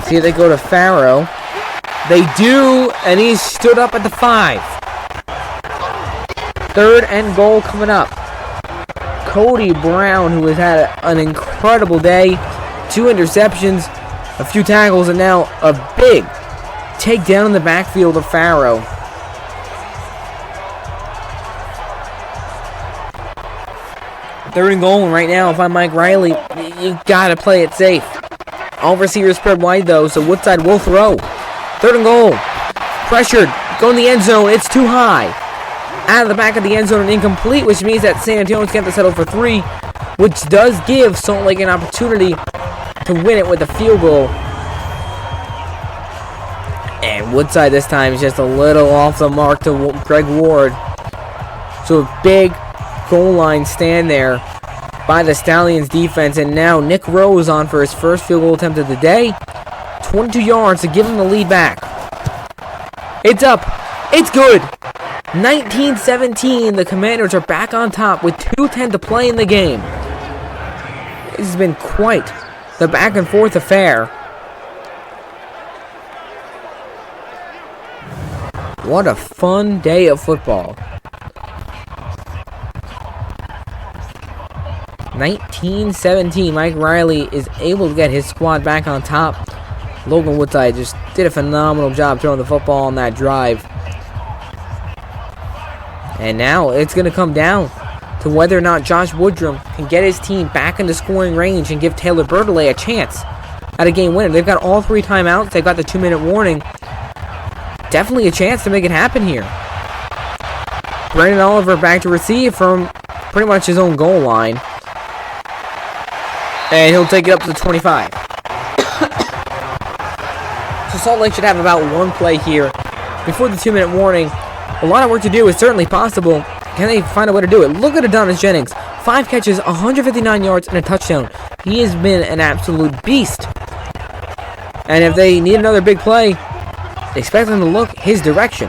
See if they go to Farrow. They do, and he's stood up at the 5. 3rd and goal coming up. Cody Brown, who has had an incredible day. 2 interceptions, a few tackles, and now a big takedown in the backfield of Farrow. Third and goal right now. If I'm Mike Riley, you gotta play it safe. All receivers spread wide though, so Woodside will throw. 3rd and goal. Pressured. Go in the end zone. It's too high. Out of the back of the end zone and incomplete, which means that San Antonio's going to settle for 3, which does give Salt Lake an opportunity to win it with a field goal. And Woodside this time is just a little off the mark to Greg Ward. So a big goal line stand there by the Stallions defense. And now Nick Rose on for his first field goal attempt of the day. 22 yards to give him the lead back. It's up. It's good. 19-17. The Commanders are back on top with 2:10 to play in the game. This has been quite the back and forth affair. What a fun day of football. 19-17. Mike Riley is able to get his squad back on top. Logan Woodside just did a phenomenal job throwing the football on that drive. And now it's going to come down to whether or not Josh Woodruff can get his team back into scoring range and give Taylor Bertollet a chance at a game winner. They've got all 3 timeouts. They've got the 2-minute warning. Definitely a chance to make it happen here. Brandon Oliver back to receive from pretty much his own goal line. And he'll take it up to the 25. So Salt Lake should have about 1 play here before the 2-minute warning. A lot of work to do is certainly possible. Can they find a way to do it? Look at Adonis Jennings. 5 catches, 159 yards, and a touchdown. He has been an absolute beast. And if they need another big play, expect them to look his direction.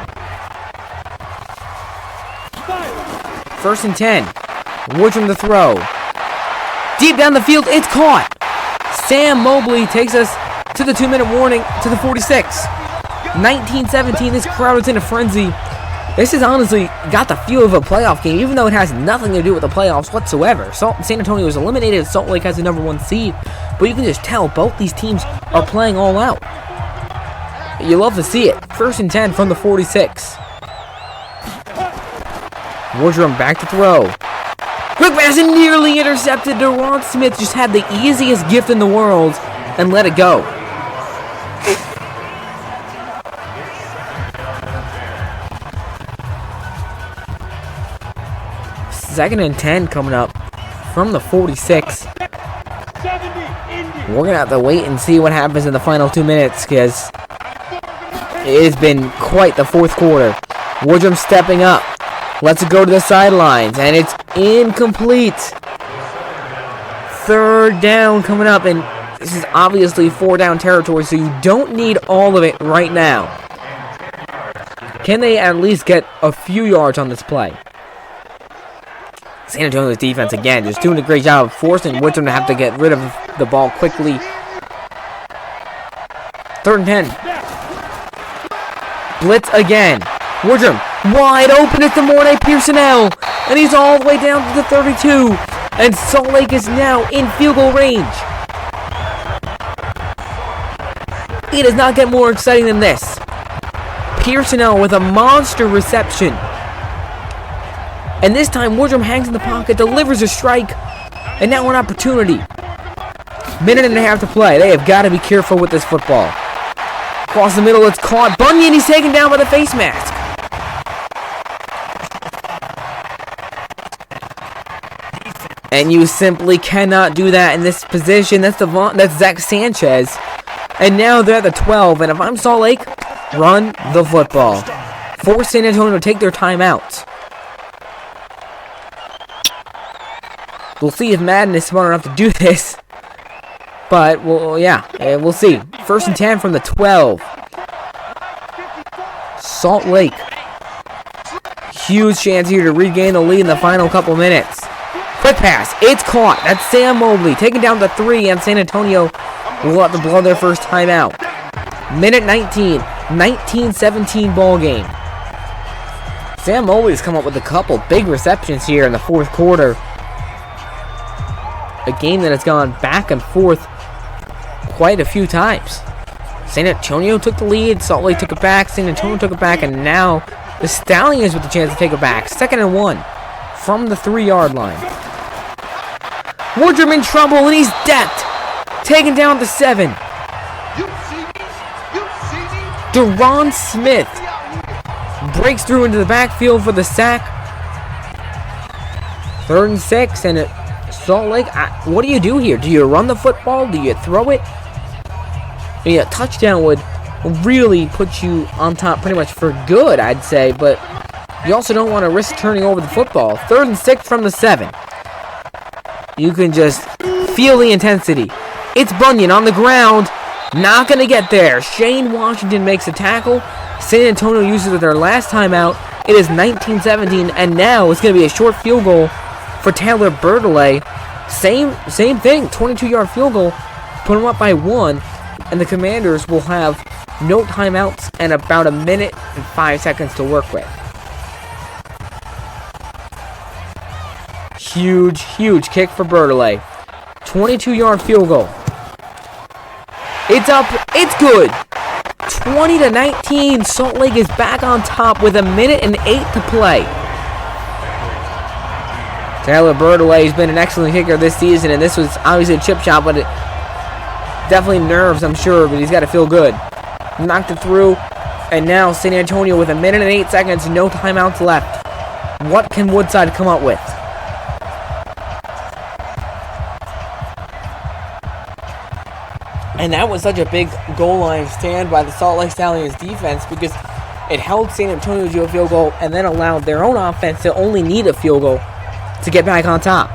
1st and 10. Woodruff to throw. Deep down the field, it's caught. Sam Mobley takes us to the 2-minute warning to the 46. 19-17, this crowd is in a frenzy. This has honestly got the feel of a playoff game, even though it has nothing to do with the playoffs whatsoever. San Antonio is eliminated. Salt Lake has the #1 seed. But you can just tell both these teams are playing all out. You love to see it. 1st and 10 from the 46. Woodruff back to throw. Quick pass and nearly intercepted. Deron Smith just had the easiest gift in the world and let it go. Second and 10 coming up from the 46. We're going to have to wait and see what happens in the final 2 minutes because it has been quite the fourth quarter. Woodruff stepping up. Let's go to the sidelines, and it's incomplete. 3rd down coming up, and this is obviously 4-down territory, so you don't need all of it right now. Can they at least get a few yards on this play? San Antonio's defense, again, just doing a great job of forcing Woodruff to have to get rid of the ball quickly. 3rd and 10. Blitz again. Woodruff wide open. It's DeMornay Pearsonell, and he's all the way down to the 32. And Salt Lake is now in field goal range. It does not get more exciting than this. Pearsonell with a monster reception. And this time, Woodruff hangs in the pocket, delivers a strike, and now an opportunity. 1.5 to play. They have got to be careful with this football. Across the middle, it's caught. Bunyan, he's taken down by the face mask. And you simply cannot do that in this position. That's Zach Sanchez. And now they're at the 12. And if I'm Salt Lake, run the football. Force San Antonio to take their timeout. We'll see if Madden is smart enough to do this. But, well, yeah, we'll see. 1st and 10 from the 12. Salt Lake. Huge chance here to regain the lead in the final couple minutes. Quick pass. It's caught. That's Sam Mobley. Taken down to 3, and San Antonio will have to blow their first timeout. 19. 19-17 ball game. Sam Mobley's come up with a couple big receptions here in the fourth quarter. A game that has gone back and forth quite a few times. San Antonio took the lead, Salt Lake took it back, San Antonio took it back, and now the Stallions with the chance to take it back. 2nd and 1 from the 3-yard line. Woodruff in trouble, and he's decked. Taken down to 7. Deron Smith breaks through into the backfield for the sack. 3rd and 6, and Salt Lake, what do you do here? Do you run the football? Do you throw it? A touchdown would really put you on top pretty much for good, I'd say, but you also don't want to risk turning over the football. 3rd and 6 from the 7. You can just feel the intensity. It's Bunyan on the ground. Not going to get there. Shane Washington makes a tackle. San Antonio uses their last timeout. It is 19-17, and now it's going to be a short field goal for Taylor Baldery. Same thing, 22-yard field goal. Put them up by 1, and the Commanders will have no timeouts and about 1 minute and 5 seconds to work with. Huge kick for Baldery. 22-yard field goal. It's up. It's good. 20-19. Salt Lake is back on top with 1 minute and 8 to play. Taylor Baldery has been an excellent kicker this season, and this was obviously a chip shot, but it definitely nerves, I'm sure, but he's got to feel good. Knocked it through, and now San Antonio with 1 minute and 8 seconds, no timeouts left. What can Woodside come up with? And that was such a big goal line stand by the Salt Lake Stallions defense because it held San Antonio to a field goal and then allowed their own offense to only need a field goal to get back on top.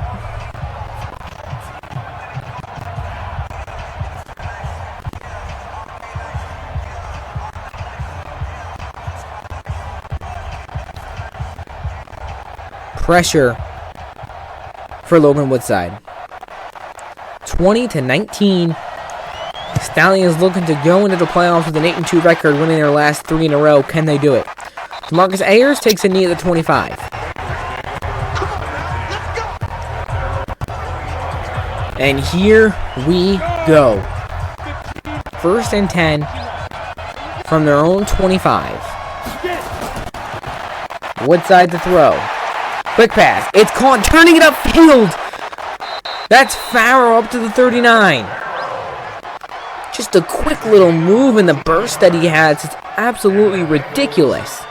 pressure for Logan Woodside. 20-19. Stallions looking to go into the playoffs with an 8-2 record, winning their last 3 in a row. Can they do it? Marcus Ayers takes a knee at the 25. And here we go. 1st and 10 from their own 25. Woodside to throw. Quick pass. It's caught, turning it upfield. That's Farrow up to the 39. Just a quick little move in the burst that he has. It's absolutely ridiculous.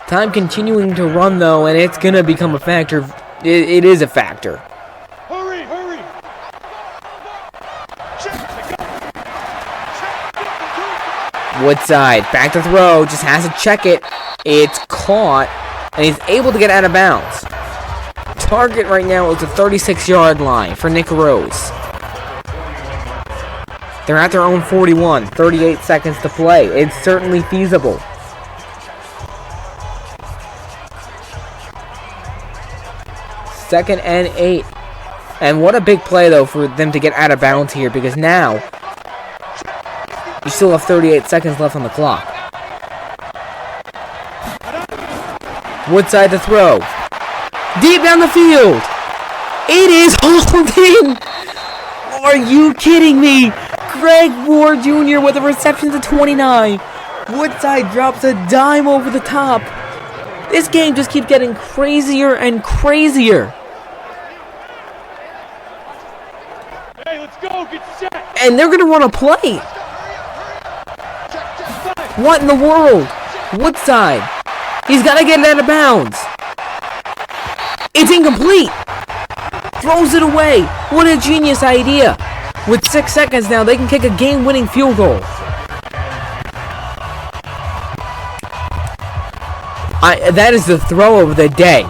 Time continuing to run, though, and it's going to become a factor. It is a factor. Hurry, hurry. Woodside, back to throw, just has to check it. It's caught, and he's able to get out of bounds. Target right now is the 36-yard line for Nick Rose. They're at their own 41, 38 seconds to play. It's certainly feasible. Second and 8. And what a big play, though, for them to get out of bounds here, because now you still have 38 seconds left on the clock. Woodside to throw. Deep down the field. It is hauled in. Are you kidding me? Greg Ward Jr. with a reception to 29. Woodside drops a dime over the top. This game just keeps getting crazier and crazier. Hey, let's go. Get set. And they're going to run a play. What in the world? Woodside. He's got to get it out of bounds. It's incomplete. Throws it away. What a genius idea. With 6 seconds now, they can kick a game-winning field goal. That is the throw of the day.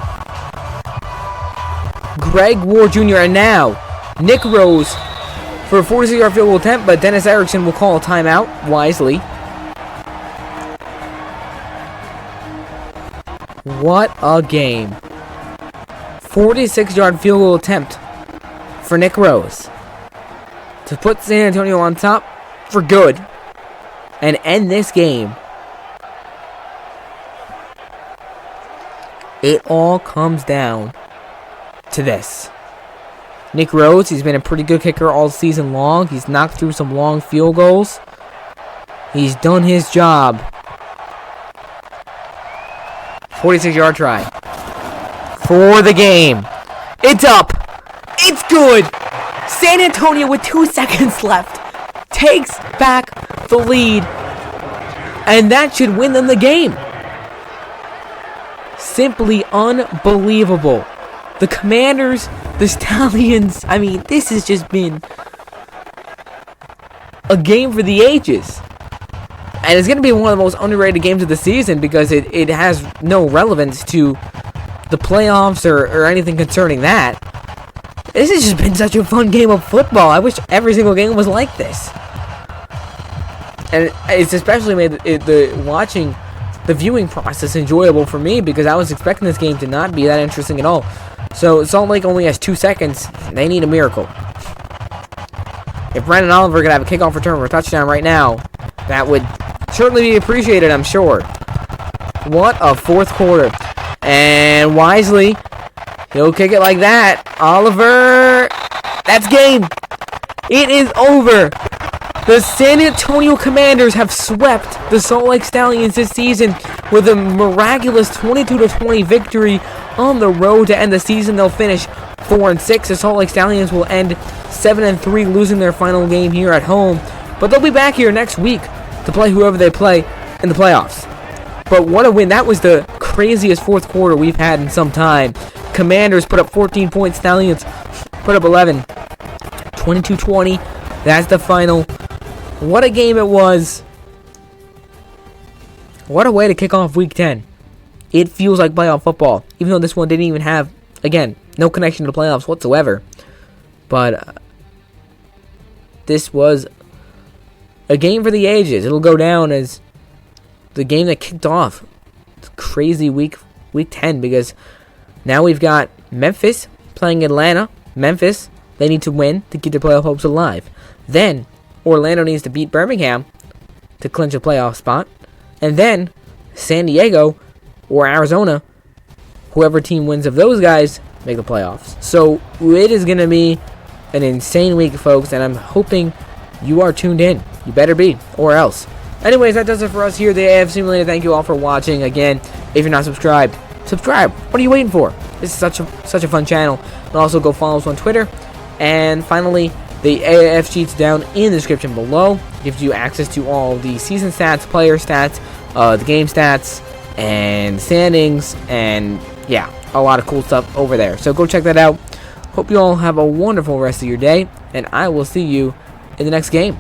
Greg Ward Jr. and now Nick Rose for a 46-yard field goal attempt, but Dennis Erickson will call a timeout wisely. What a game. 46-yard field goal attempt for Nick Rose to put San Antonio on top for good and end this game. It all comes down to this. Nick Rose, he's been a pretty good kicker all season long. He's knocked through some long field goals. He's done his job. 46-yard try for the game. It's up. It's good. San Antonio, with 2 seconds left, takes back the lead. And that should win them the game. Simply unbelievable. The Commanders, the Stallions, I mean, this has just been a game for the ages. And it's going to be one of the most underrated games of the season because it has no relevance to the playoffs or anything concerning that. This has just been such a fun game of football. I wish every single game was like this. And it's especially made watching the viewing process enjoyable for me because I was expecting this game to not be that interesting at all. So Salt Lake only has 2 seconds. They need a miracle. If Brandon Oliver could have a kickoff return for a touchdown right now, that would certainly be appreciated, I'm sure. What a fourth quarter. And wisely, he'll kick it like that. Oliver, that's game. It is over. The San Antonio Commanders have swept the Salt Lake Stallions this season with a miraculous 22-20 victory on the road to end the season. They'll finish 4-6. The Salt Lake Stallions will end 7-3, losing their final game here at home. But they'll be back here next week to play whoever they play in the playoffs. But what a win. That was the craziest fourth quarter we've had in some time. Commanders put up 14 points. Stallions put up 11. 22-20. That's the final. What a game it was. What a way to kick off Week 10. It feels like playoff football. Even though this one didn't even have, again, no connection to the playoffs whatsoever. But this was a game for the ages. It'll go down as the game that kicked off the crazy Week week 10, because now we've got Memphis playing Atlanta. Memphis, they need to win to keep their playoff hopes alive. Then Orlando needs to beat Birmingham to clinch a playoff spot. And then San Diego or Arizona, whoever team wins of those guys, make the playoffs. So it is going to be an insane week, folks, and I'm hoping you are tuned in. You better be, or else. Anyways, that does it for us here at the AAF Simulated. Thank you all for watching. Again, if you're not subscribed, subscribe. What are you waiting for? This is such a fun channel. And also go follow us on Twitter. And finally, the AAF sheet's down in the description below. Gives you access to all the season stats, player stats, the game stats, and standings, and yeah, a lot of cool stuff over there. So go check that out. Hope you all have a wonderful rest of your day, and I will see you in the next game.